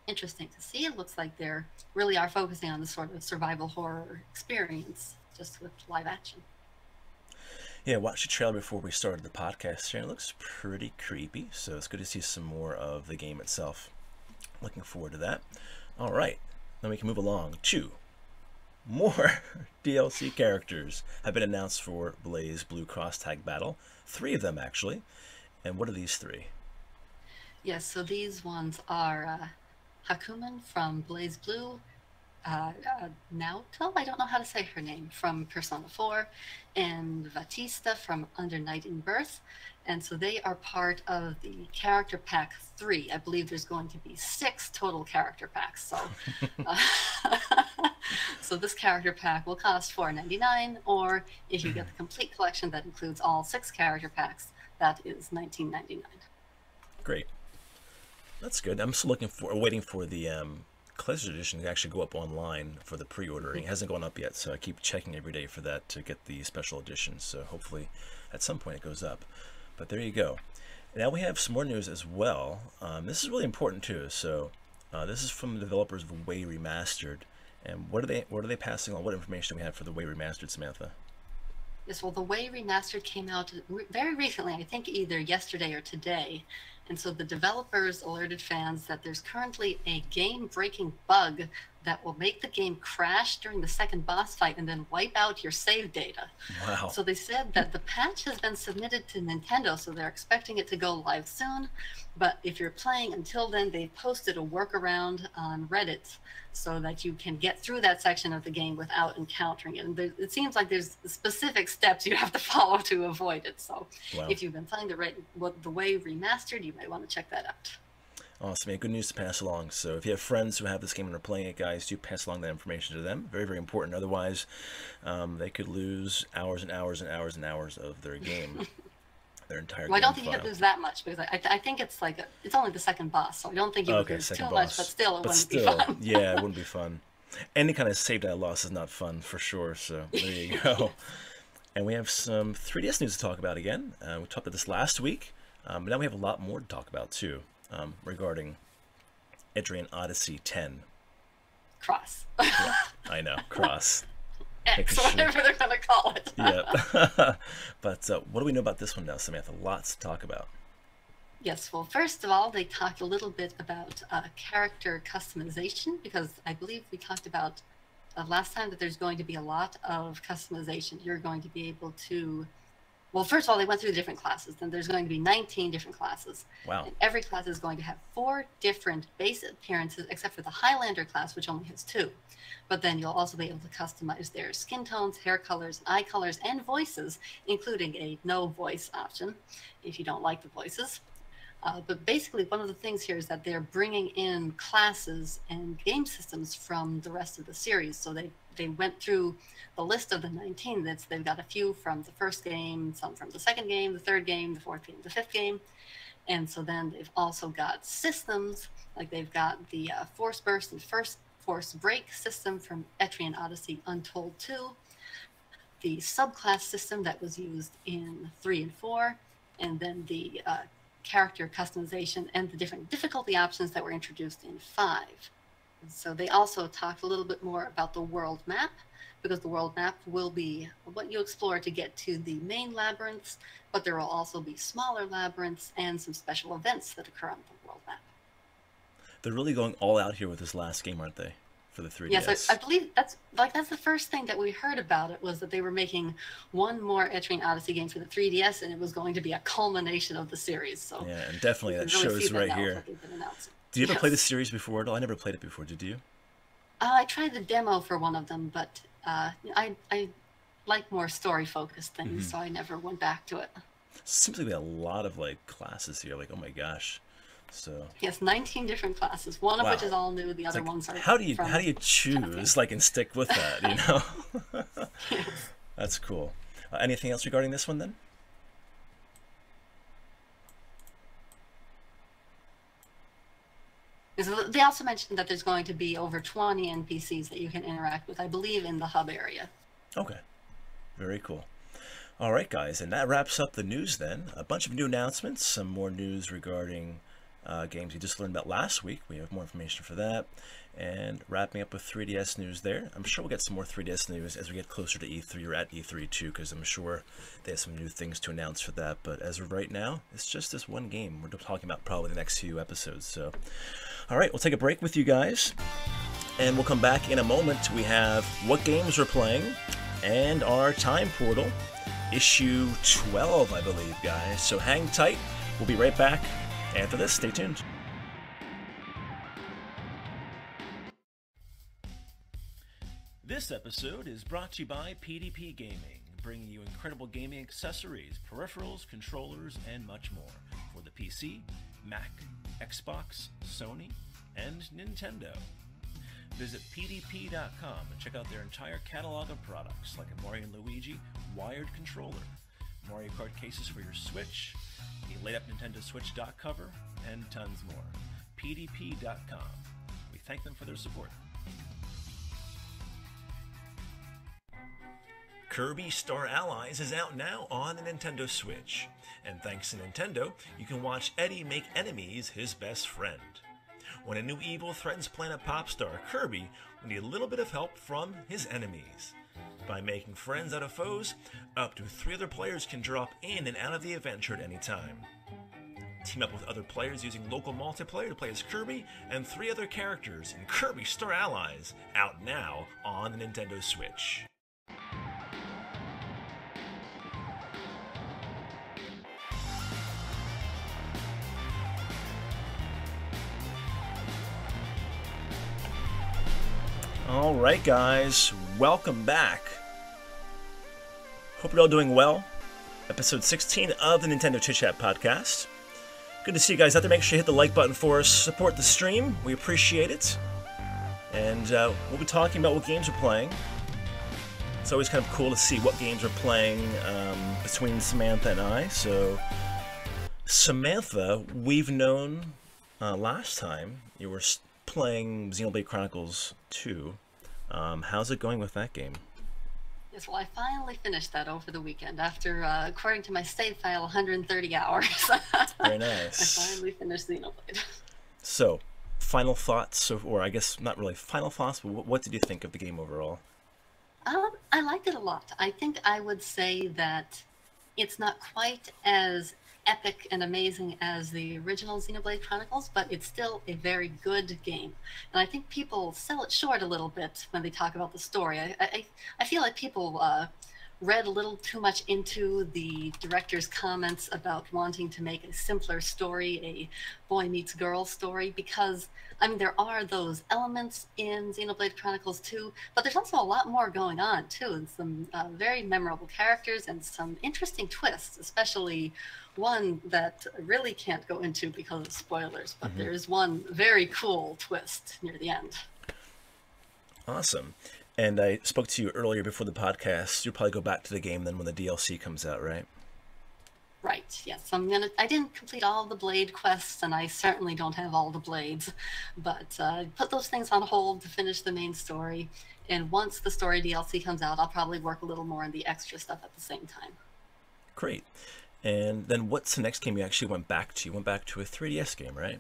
interesting to see. It looks like they really are focusing on the sort of survival horror experience, just with live action. Yeah, I watched the trailer before we started the podcast here, and it looks pretty creepy, so it's good to see some more of the game itself. Looking forward to that. All right, then we can move along to more DLC characters have been announced for Blaze Blue Cross Tag Battle. 3 of them, actually. And what are these 3? Yes, so these ones are Hakumen from Blaze Blue, Naoto, I don't know how to say her name, from Persona 4, and Batista from Under Night in Birth. And so they are part of the character pack 3. I believe there's going to be 6 total character packs. So, so this character pack will cost $4.99, or if you get the complete collection that includes all 6 character packs, that is $19.99. Great. That's good. I'm still waiting for the Collector's Edition to actually go up online for the pre-ordering. It hasn't gone up yet, so I keep checking every day for that to get the special editions. So hopefully at some point it goes up. But there you go. Now we have some more news as well. This is really important too. So this is from the developers of Way Remastered. And what are they passing on? What information do we have for the Way Remastered, Samantha? Yes, well, the Way Remastered came out very recently, I think either yesterday or today. And so the developers alerted fans that there's currently a game-breaking bug that will make the game crash during the second boss fight and then wipe out your save data. Wow. So they said that the patch has been submitted to Nintendo, so they're expecting it to go live soon. But if you're playing until then, they posted a workaround on Reddit so that you can get through that section of the game without encountering it. And it seems like there's specific steps you have to follow to avoid it. So if you've been playing the Way Remastered, you might want to check that out. Awesome, good news to pass along. So if you have friends who have this game and are playing it, guys, do pass along that information to them. Very, very important. Otherwise, they could lose hours and hours and hours and hours of their game. Their entire game. Well, I don't think you could lose that much, because I think it's like it's only the second boss, so I don't think you would lose too much, but still it wouldn't be fun. Yeah, it wouldn't be fun. Any kind of save data loss is not fun for sure, so there you go. And we have some 3DS news to talk about again. We talked about this last week, but now we have a lot more to talk about too, regarding Eddy Odyssey 10. Cross. Yeah, I know, Cross. X, whatever they're going to call it. Yeah. But what do we know about this one now, Samantha? Lots to talk about. Yes, well, first of all, they talked a little bit about character customization, because I believe we talked about last time that there's going to be a lot of customization. You're going to be able to, well, first of all, they went through the different classes. Then there's going to be 19 different classes. Wow. And every class is going to have 4 different base appearances, except for the Highlander class, which only has 2. But then you'll also be able to customize their skin tones, hair colors, eye colors, and voices, including a no voice option if you don't like the voices. But basically, one of the things here is that they're bringing in classes and game systems from the rest of the series. So they went through the list of the 19. They've got a few from the first game, some from the second game, the third game, the fourth game, the fifth game. And so then they've also got systems, like they've got the Force Burst and First Force Break system from Etrian Odyssey Untold 2, the subclass system that was used in 3 and 4, and then the character customization and the different difficulty options that were introduced in 5. And so they also talked a little bit more about the world map, because the world map will be what you explore to get to the main labyrinths, but there will also be smaller labyrinths and some special events that occur on the world map. They're really going all out here with this last game, aren't they? For the 3DS. Yes, I believe that's the first thing that we heard about it, was that they were making one more Etrian Odyssey game for the 3DS, and it was going to be a culmination of the series. So yeah, and definitely that really shows right here. Did you ever play the series before at all? I never played it before. Did you? I tried the demo for one of them, but I like more story-focused things, so I never went back to it. Seems like a lot of like classes here. Like, oh my gosh. So yes, 19 different classes. One of which is all new. The other ones are. How do you choose like and stick with that? You know. Yes. That's cool. Anything else regarding this one then? They also mentioned that there's going to be over 20 NPCs that you can interact with, I believe, in the hub area. Okay. Very cool. All right, guys, and that wraps up the news then. A bunch of new announcements, some more news regarding games you just learned about last week. We have more information for that. And wrapping up with 3DS news there. I'm sure we'll get some more 3DS news as we get closer to E3 or at E3 too, because I'm sure they have some new things to announce for that. But as of right now, it's just this one game we're talking about probably the next few episodes. So, all right, we'll take a break with you guys, and we'll come back in a moment. We have what games we're playing and our time portal, issue 12, I believe, guys. So hang tight. We'll be right back after this. Stay tuned. This episode is brought to you by PDP Gaming, bringing you incredible gaming accessories, peripherals, controllers, and much more for the PC, Mac, Xbox, Sony, and Nintendo. Visit pdp.com and check out their entire catalog of products like a Mario & Luigi wired controller, Mario Kart cases for your Switch, a laid-up Nintendo Switch dock cover, and tons more. pdp.com. We thank them for their support. Kirby Star Allies is out now on the Nintendo Switch, and thanks to Nintendo, you can watch Eddy make enemies his best friend. When a new evil threatens Planet Popstar, Kirby will need a little bit of help from his enemies. By making friends out of foes, up to 3 other players can drop in and out of the adventure at any time. Team up with other players using local multiplayer to play as Kirby and 3 other characters in Kirby Star Allies, out now on the Nintendo Switch. Alright guys, welcome back. Hope you're all doing well. Episode 16 of the NintendoChitChat podcast. Good to see you guys out there. Make sure you hit the like button for us. Support the stream. We appreciate it. And we'll be talking about what games we're playing. It's always kind of cool to see what games we're playing between Samantha and I. So, Samantha, we've known last time you were playing Xenoblade Chronicles 2. How's it going with that game? Yes, well, I finally finished that over the weekend after, according to my save file, 130 hours. Very nice. I finally finished Xenoblade. So, final thoughts, or I guess not really final thoughts, but what did you think of the game overall? I liked it a lot. I think I would say that it's not quite as epic and amazing as the original Xenoblade Chronicles, but it's still a very good game. And I think people sell it short a little bit when they talk about the story. I feel like people read a little too much into the director's comments about wanting to make a simpler story, a boy meets girl story, because, I mean, there are those elements in Xenoblade Chronicles 2, but there's also a lot more going on, too, and some very memorable characters and some interesting twists, especially one that I really can't go into because of spoilers, but there is one very cool twist near the end. Awesome. And I spoke to you earlier before the podcast. You'll probably go back to the game then when the DLC comes out, right? Right, yes. I didn't complete all the blade quests, and I certainly don't have all the blades, but put those things on hold to finish the main story. And once the story DLC comes out, I'll probably work a little more on the extra stuff at the same time. Great. And then what's the next game you actually went back to? You went back to a 3DS game, right?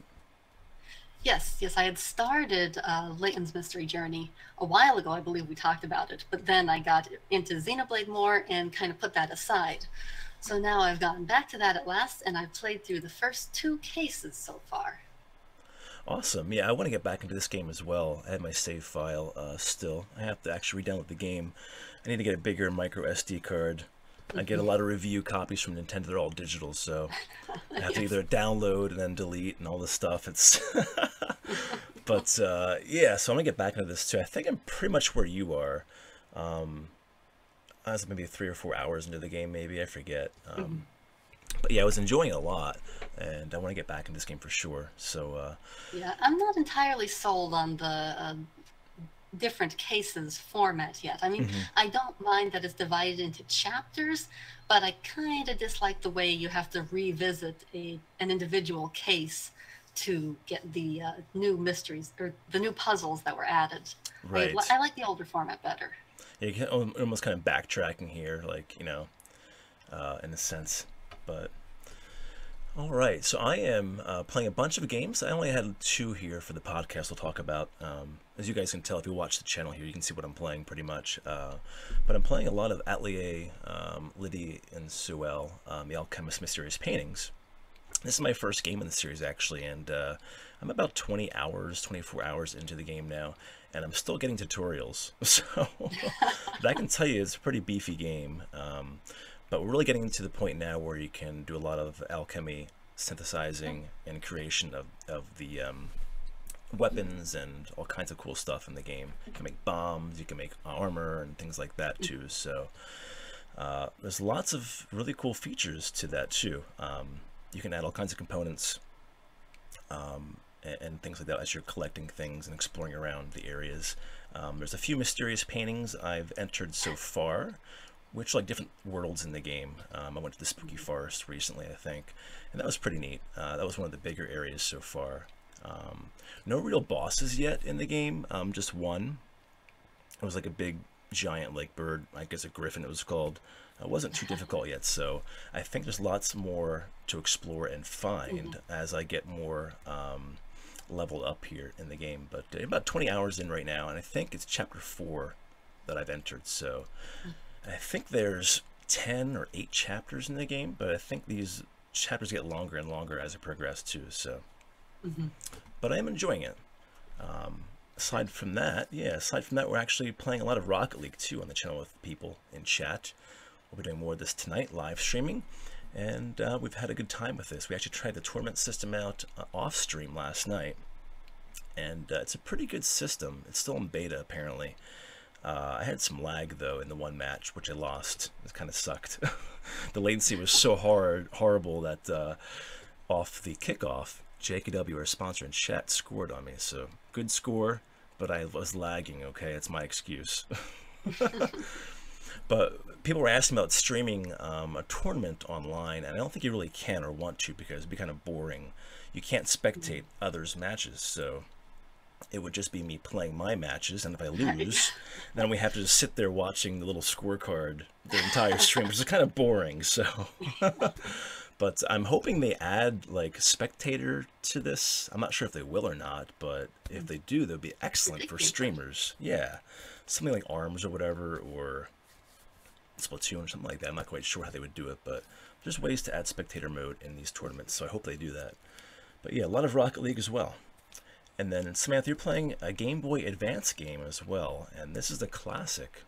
Yes, I had started Layton's Mystery Journey a while ago. I believe we talked about it, but then I got into Xenoblade more and kind of put that aside. So now I've gotten back to that at last, and I've played through the first 2 cases so far. Awesome. Yeah, I want to get back into this game as well. I have my save file still. I have to actually re-download the game. I need to get a bigger micro SD card. I get a lot of review copies from Nintendo. They're all digital, so I have to either download and then delete and all this stuff. It's but yeah, so I'm gonna get back into this too. I think I'm pretty much where you are. I was maybe 3 or 4 hours into the game, maybe, I forget. But yeah, I was enjoying it a lot, and I want to get back in this game for sure. So yeah, I'm not entirely sold on the different cases format yet. I mean, I don't mind that it's divided into chapters, but I kind of dislike the way you have to revisit an individual case to get the new mysteries or the new puzzles that were added. right. I like the older format better. Yeah, you can almost kind of backtracking here, like, you know, in a sense. But all right, so I am playing a bunch of games. I only had 2 here for the podcast we'll talk about. As you guys can tell, if you watch the channel here, you can see what I'm playing pretty much. But I'm playing a lot of Atelier, Liddy, and Sewell, The Alchemist Mysterious Paintings. This is my first game in the series, actually, and I'm about 20 hours, 24 hours into the game now, and I'm still getting tutorials. So but I can tell you it's a pretty beefy game. But we're really getting to the point now where you can do a lot of alchemy, synthesizing, and creation of the weapons and all kinds of cool stuff in the game. You can make bombs, you can make armor, and things like that too. So there's lots of really cool features to that too. You can add all kinds of components and things like that as you're collecting things and exploring around the areas. There's a few mysterious paintings I've entered so far, which are like different worlds in the game. I went to the Spooky Forest recently, I think, and that was pretty neat. That was one of the bigger areas so far. No real bosses yet in the game, just one. It was like a big giant like bird, I guess a griffin it was called. It wasn't too difficult yet, so I think there's lots more to explore and find as I get more leveled up here in the game. But about 20 hours in right now, and I think it's chapter 4 that I've entered, so I think there's 10 or 8 chapters in the game, but I think these chapters get longer and longer as I progress too, so but I am enjoying it. Aside from that, we're actually playing a lot of Rocket League too on the channel with people in chat. We'll be doing more of this tonight, live streaming, and we've had a good time with this. We actually tried the tournament system out off stream last night, and it's a pretty good system. It's still in beta apparently. I had some lag though in the one match, which I lost. It kind of sucked. The latency was so horrible that off the kickoff, JKW, our sponsor in chat, scored on me. So good score, but I was lagging. Okay, it's my excuse. But people were asking about streaming a tournament online, and I don't think you really can or want to because it'd be kind of boring. You can't spectate others' matches, so it would just be me playing my matches, and if I lose, then we have to just sit there watching the little scorecard the entire stream, which is kind of boring. So, but I'm hoping they add like spectator to this. I'm not sure if they will or not, but if they do, they'll be excellent for streamers. Yeah, something like ARMS or whatever, or Splatoon or something like that. I'm not quite sure how they would do it, but there's ways to add spectator mode in these tournaments, so I hope they do that. But yeah, a lot of Rocket League as well. And then, Samantha, you're playing a Game Boy Advance game as well, and this is the classic.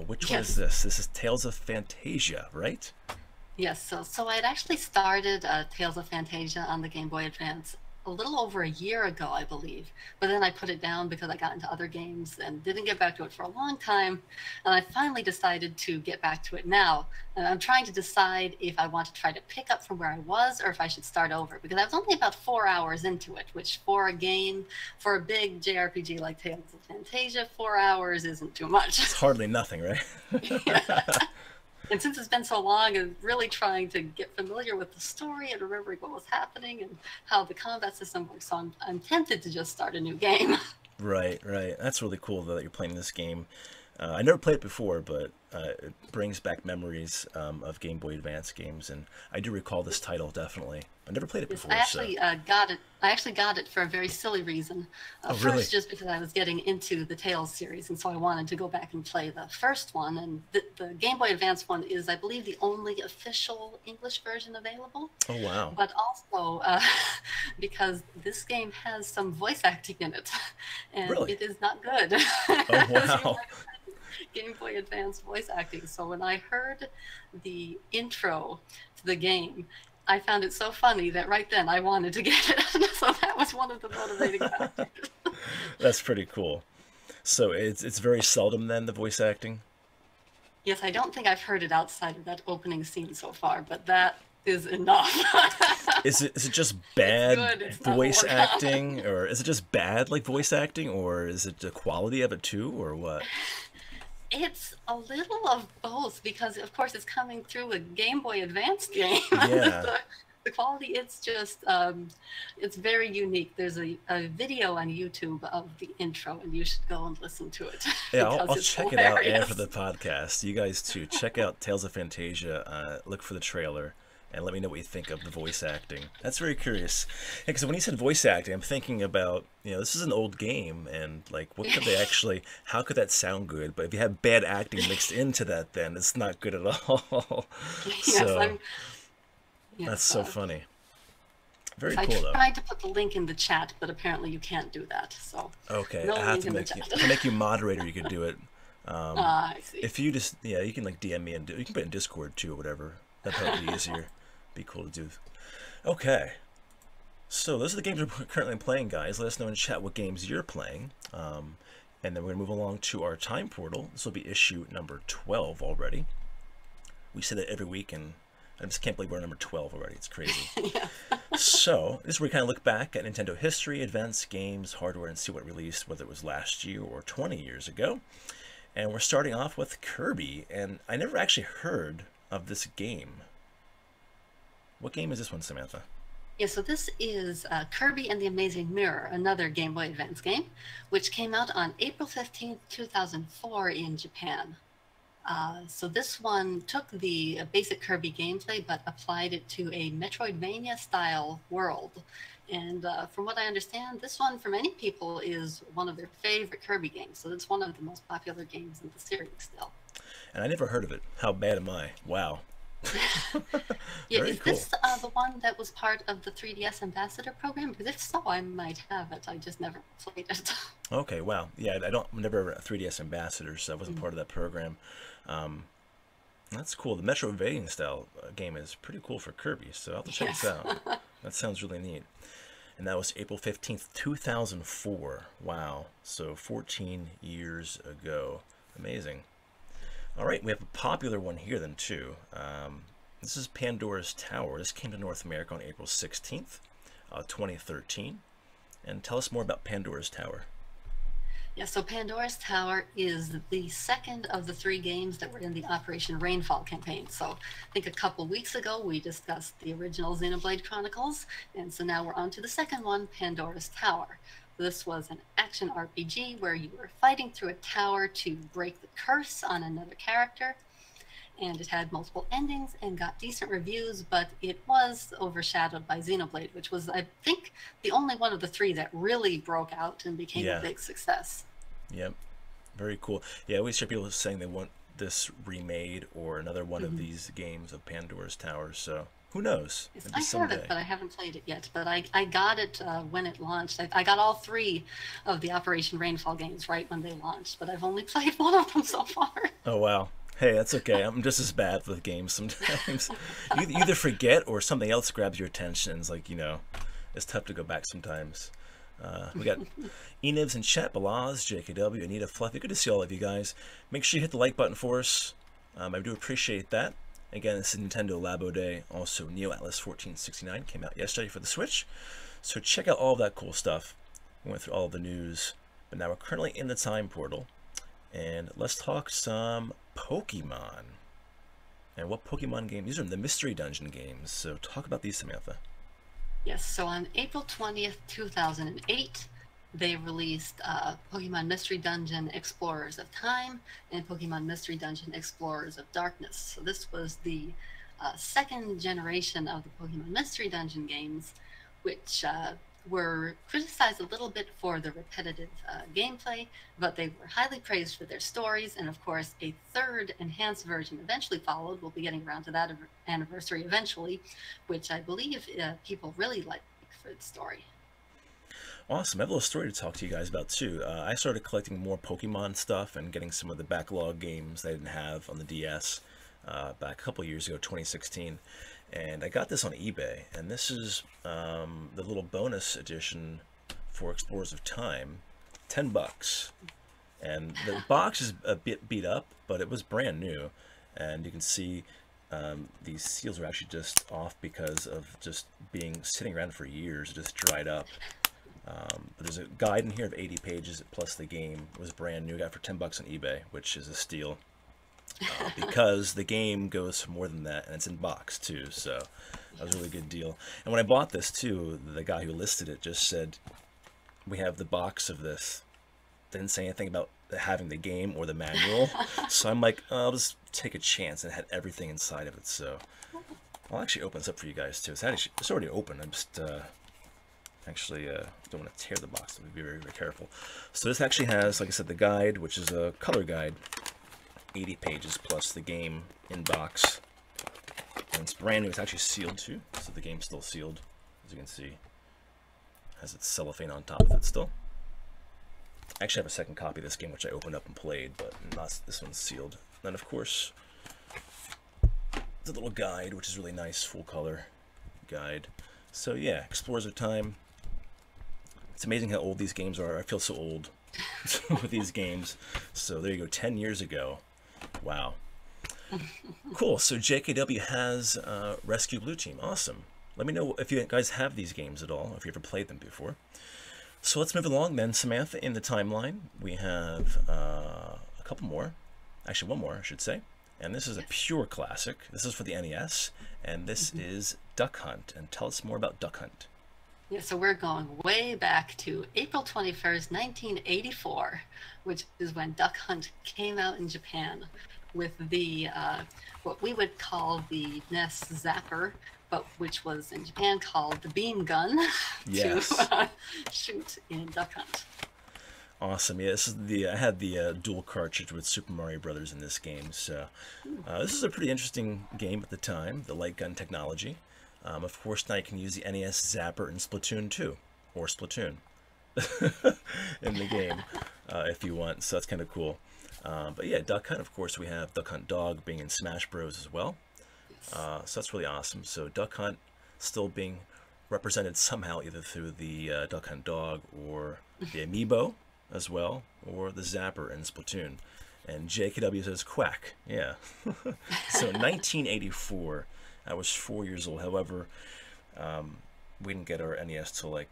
Which one is this? This is Tales of Fantasia, right? Yes, so I'd actually started Tales of Fantasia on the Game Boy Advance a little over a year ago, I believe. But then I put it down because I got into other games and didn't get back to it for a long time. And I finally decided to get back to it now. And I'm trying to decide if I want to try to pick up from where I was or if I should start over. Because I was only about 4 hours into it, which for a game, for a big JRPG like Tales of Fantasia, 4 hours isn't too much. It's hardly nothing, right? Yeah. And since it's been so long, and really trying to get familiar with the story and remembering what was happening and how the combat system works, so I'm tempted to just start a new game. Right, right. That's really cool, though, that you're playing this game. I never played it before, but it brings back memories of Game Boy Advance games, and I do recall this title, definitely. I never played it before. I actually got it. I actually got it for a very silly reason. Really? First, just because I was getting into the Tales series, and so I wanted to go back and play the first one. And the Game Boy Advance one is, I believe, the only official English version available. Oh, wow. But also because this game has some voice acting in it, and Really? it is not good. Oh, wow. Game Boy Advance voice acting. So when I heard the intro to the game, I found it so funny that right then I wanted to get it. So that was one of the motivating factors. That's pretty cool. So it's very seldom then, the voice acting? Yes, I don't think I've heard it outside of that opening scene so far, but that is enough. Is it just bad voice acting, or is it just bad like voice acting, or is it the quality of it too, or what? It's a little of both because, of course, it's coming through a Game Boy Advance game. Yeah. The quality, it's just, it's very unique. There's a video on YouTube of the intro, and you should go and listen to it. Yeah, I'll check it out hilarious. after the podcast. You guys too, check out Tales of Fantasia. Look for the trailer, and let me know what you think of the voice acting. That's very curious. Because when you said voice acting, I'm thinking about, this is an old game, and like, what could they actually, how could that sound good? But if you have bad acting mixed into that, then it's not good at all. Yes, that's so funny. Very I cool, though. I tried to put the link in the chat, but apparently you can't do that. So okay, no I have link to in the make you, chat. to make you moderator. You could do it. I see. If you just, you can like DM me and you can put it in Discord too or whatever. That'd probably be easier. Be cool to do. Okay. So those are the games we're currently playing, guys. Let us know in chat what games you're playing. And then we're going to move along to our time portal. This will be issue number 12 already. We say that every week, and I just can't believe we're number 12 already. It's crazy. Yeah. So this is where we kind of look back at Nintendo history, events, games, hardware, and see what released, whether it was last year or 20 years ago. And we're starting off with Kirby, and I never actually heard of this game. What game is this one, Samantha? Yeah, so this is Kirby and the Amazing Mirror, another Game Boy Advance game, which came out on April 15th, 2004 in Japan. So this one took the basic Kirby gameplay, but applied it to a Metroidvania-style world. And from what I understand, this one, for many people, is one of their favorite Kirby games. So it's one of the most popular games in the series still. And I never heard of it. How bad am I? Wow. Yeah, Very is cool. this the one that was part of the 3DS Ambassador program? Because if so, I might have it. I just never played it. Okay, wow. Yeah, I'm never a 3DS ambassador, so I wasn't part of that program. That's cool. The Metroidvania style game is pretty cool for Kirby, so I'll have to check this out. That sounds really neat. And that was April 15th, 2004. Wow. So 14 years ago. Amazing. All right, we have a popular one here then too. This is Pandora's Tower. This came to North America on April 16th, 2013. And tell us more about Pandora's Tower. Yeah, so Pandora's Tower is the second of the 3 games that were in the Operation Rainfall campaign. So I think a couple weeks ago we discussed the original Xenoblade Chronicles, and so now we're on to the second one, Pandora's Tower. This was an action RPG where you were fighting through a tower to break the curse on another character, and it had multiple endings and got decent reviews, but it was overshadowed by Xenoblade, which was, I think, the only one of the 3 that really broke out and became a big success. Yep. Very cool. Yeah, I always hear people saying they want this remade or another one of these games of Pandora's Tower. So who knows? Yes, Maybe I have someday. it, but I haven't played it yet. But I got it when it launched. I got all three of the Operation Rainfall games right when they launched, but I've only played one of them so far. Oh wow. Hey, that's okay. I'm just as bad with games sometimes. You either forget or something else grabs your attention. It's like, it's tough to go back sometimes. We got Enivs and Chat, Balaz, JKW, Anita, Fluffy. Good to see all of you guys. Make sure you hit the like button for us. I do appreciate that. Again, this is Nintendo Labo Day. Also, Neo Atlas 1469 came out yesterday for the Switch. So check out all of that cool stuff. We went through all of the news. But now we're currently in the time portal. And let's talk some Pokemon. And what Pokemon game? These are the Mystery Dungeon games. So talk about these, Samantha. Yes, so on April 20th, 2008, they released Pokemon Mystery Dungeon Explorers of Time and Pokemon Mystery Dungeon Explorers of Darkness. So this was the second generation of the Pokemon Mystery Dungeon games, which were criticized a little bit for the repetitive gameplay, but they were highly praised for their stories. And of course, a third enhanced version eventually followed. We'll be getting around to that anniversary eventually, which I believe people really like for the story. Awesome. I have a little story to talk to you guys about too. I started collecting more Pokemon stuff and getting some of the backlog games that I didn't have on the DS back a couple years ago, 2016. And I got this on eBay, and this is the little bonus edition for Explorers of Time, $10. And the box is a bit beat up, but it was brand new. And you can see these seals are actually just off because of just being sitting around for years, just dried up. But there's a guide in here of 80 pages plus the game. It was brand new. I got it for $10 on eBay, which is a steal. Because the game goes for more than that, and it's in box too, so that was a really good deal. And when I bought this too, the guy who listed it just said, we have the box of this. Didn't say anything about having the game or the manual. So I'm like, I'll just take a chance, and it had everything inside of it. So I'll actually open this up for you guys too. It's already open. I'm just actually don't want to tear the box, so be very, very careful. So this actually has, like I said, the guide, which is a color guide, 80 pages plus the game in box, and it's brand new. It's actually sealed too, so the game's still sealed, as you can see. Has its cellophane on top of it still. I actually have a second copy of this game which I opened up and played, but not this one's sealed. And of course the little guide, which is really nice, full color guide. So yeah, Explorers of Time. It's amazing how old these games are. I feel so old with these games. So there you go, 10 years ago. Wow. Cool. So JKW has Rescue Blue Team. Awesome. Let me know if you guys have these games at all, if you ever played them before. So let's move along then. Samantha, in the timeline, we have a couple more. Actually, one more, I should say. And this is a pure classic. This is for the NES, and this is Duck Hunt. And tell us more about Duck Hunt. Yeah, so we're going way back to April 21st, 1984, which is when Duck Hunt came out in Japan with the, what we would call the NES Zapper, but which was in Japan called the beam gun to shoot in Duck Hunt. Awesome. Yeah, this is I had the dual cartridge with Super Mario Brothers in this game, so this is a pretty interesting game at the time, the light gun technology. Of course, now you can use the NES Zapper in Splatoon 2, or Splatoon, in the game, if you want, so that's kind of cool. But yeah, Duck Hunt, of course, we have Duck Hunt Dog being in Smash Bros. As well, so that's really awesome. So Duck Hunt still being represented somehow, either through the Duck Hunt Dog, or the Amiibo as well, or the Zapper in Splatoon. And JKW says Quack, yeah. So 1984, I was 4 years old. However, we didn't get our NES till like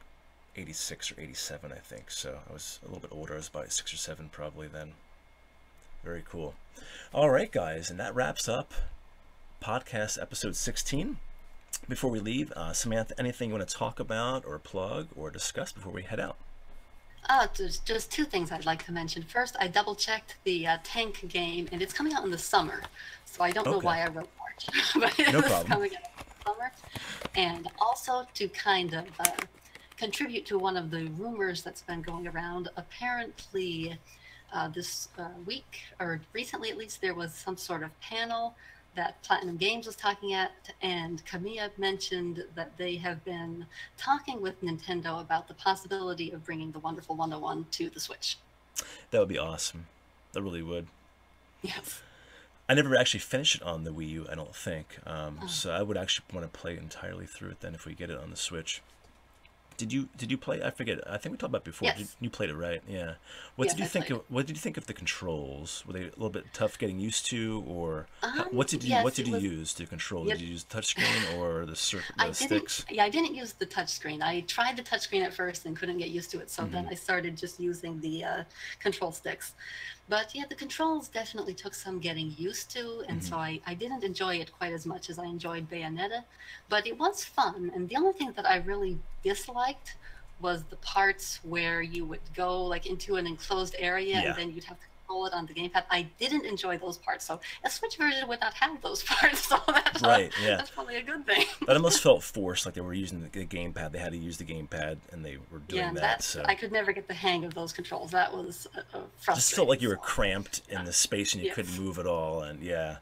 86 or 87, I think. So I was a little bit older. I was about 6 or 7 probably then. Very cool. All right, guys, and that wraps up podcast episode 16. Before we leave, Samantha, anything you want to talk about or plug or discuss before we head out? There's just two things I'd like to mention. First, I double-checked the tank game, and it's coming out in the summer. So I don't know why I wrote March, but it's coming out in the summer. And also to kind of contribute to one of the rumors that's been going around, apparently This week, or recently at least, there was some sort of panel that Platinum Games was talking at, and Kamiya mentioned that they have been talking with Nintendo about the possibility of bringing the Wonderful 101 to the Switch. That would be awesome. That really would. Yes. I never actually finished it on the Wii U, I don't think. So I would actually want to play entirely through it then if we get it on the Switch. Did you play? I forget. I think we talked about it before. Yes. You played it, right? Yeah. What Yes, did you I think played of What did you think of the controls? Were they a little bit tough getting used to, or what did yes, you use to control? Yep. Did you use the touchscreen or the sticks? I didn't use the touchscreen. I tried the touchscreen at first and couldn't get used to it, so then I started just using the control sticks. But yeah, the controls definitely took some getting used to, and so I didn't enjoy it quite as much as I enjoyed Bayonetta. But it was fun, and the only thing that I really disliked was the parts where you would go like into an enclosed area and then you'd have to control it on the gamepad. I didn't enjoy those parts, so a Switch version would not have those parts, so that's, that's probably a good thing. That almost felt forced, like they were using the gamepad. They had to use the gamepad, and they were doing that. So I could never get the hang of those controls. That was frustrating. Just felt like you were cramped in the space and you couldn't move at all. And yeah.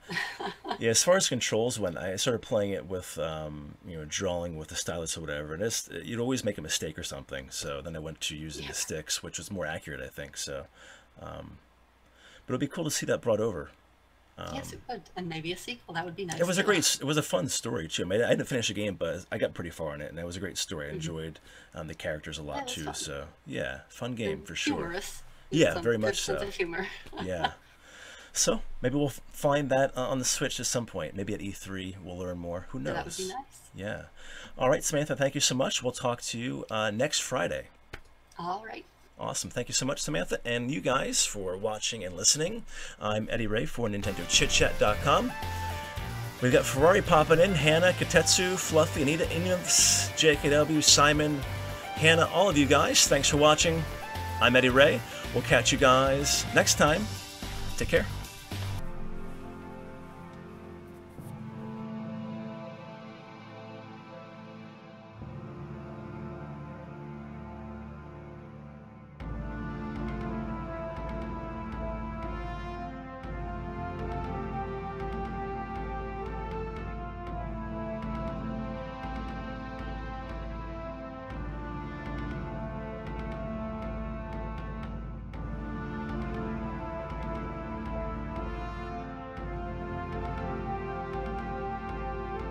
As far as controls went, I started playing it with drawing with the stylus or whatever, and you'd always make a mistake or something. So then I went to using the sticks, which was more accurate, I think. So, but it'd be cool to see that brought over. Yes, it would, and maybe a sequel. That would be nice. It was a fun story too. I mean, I didn't finish the game, but I got pretty far in it, and it was a great story. I enjoyed the characters a lot too. So yeah, fun game for sure. Humorous. Yeah, very much so. Sense of humor. Yeah. So maybe we'll find that on the Switch at some point. Maybe at E3 we'll learn more. Who knows? That would be nice. Yeah. All right, Samantha, thank you so much. We'll talk to you next Friday. All right. Awesome. Thank you so much, Samantha, and you guys for watching and listening. I'm Eddy Ray for NintendoChitChat.com. We've got Ferrari popping in, Hannah, Katetsu, Fluffy, Anita, Inums, JKW, Simon, Hannah, all of you guys. Thanks for watching. I'm Eddy Ray. We'll catch you guys next time. Take care.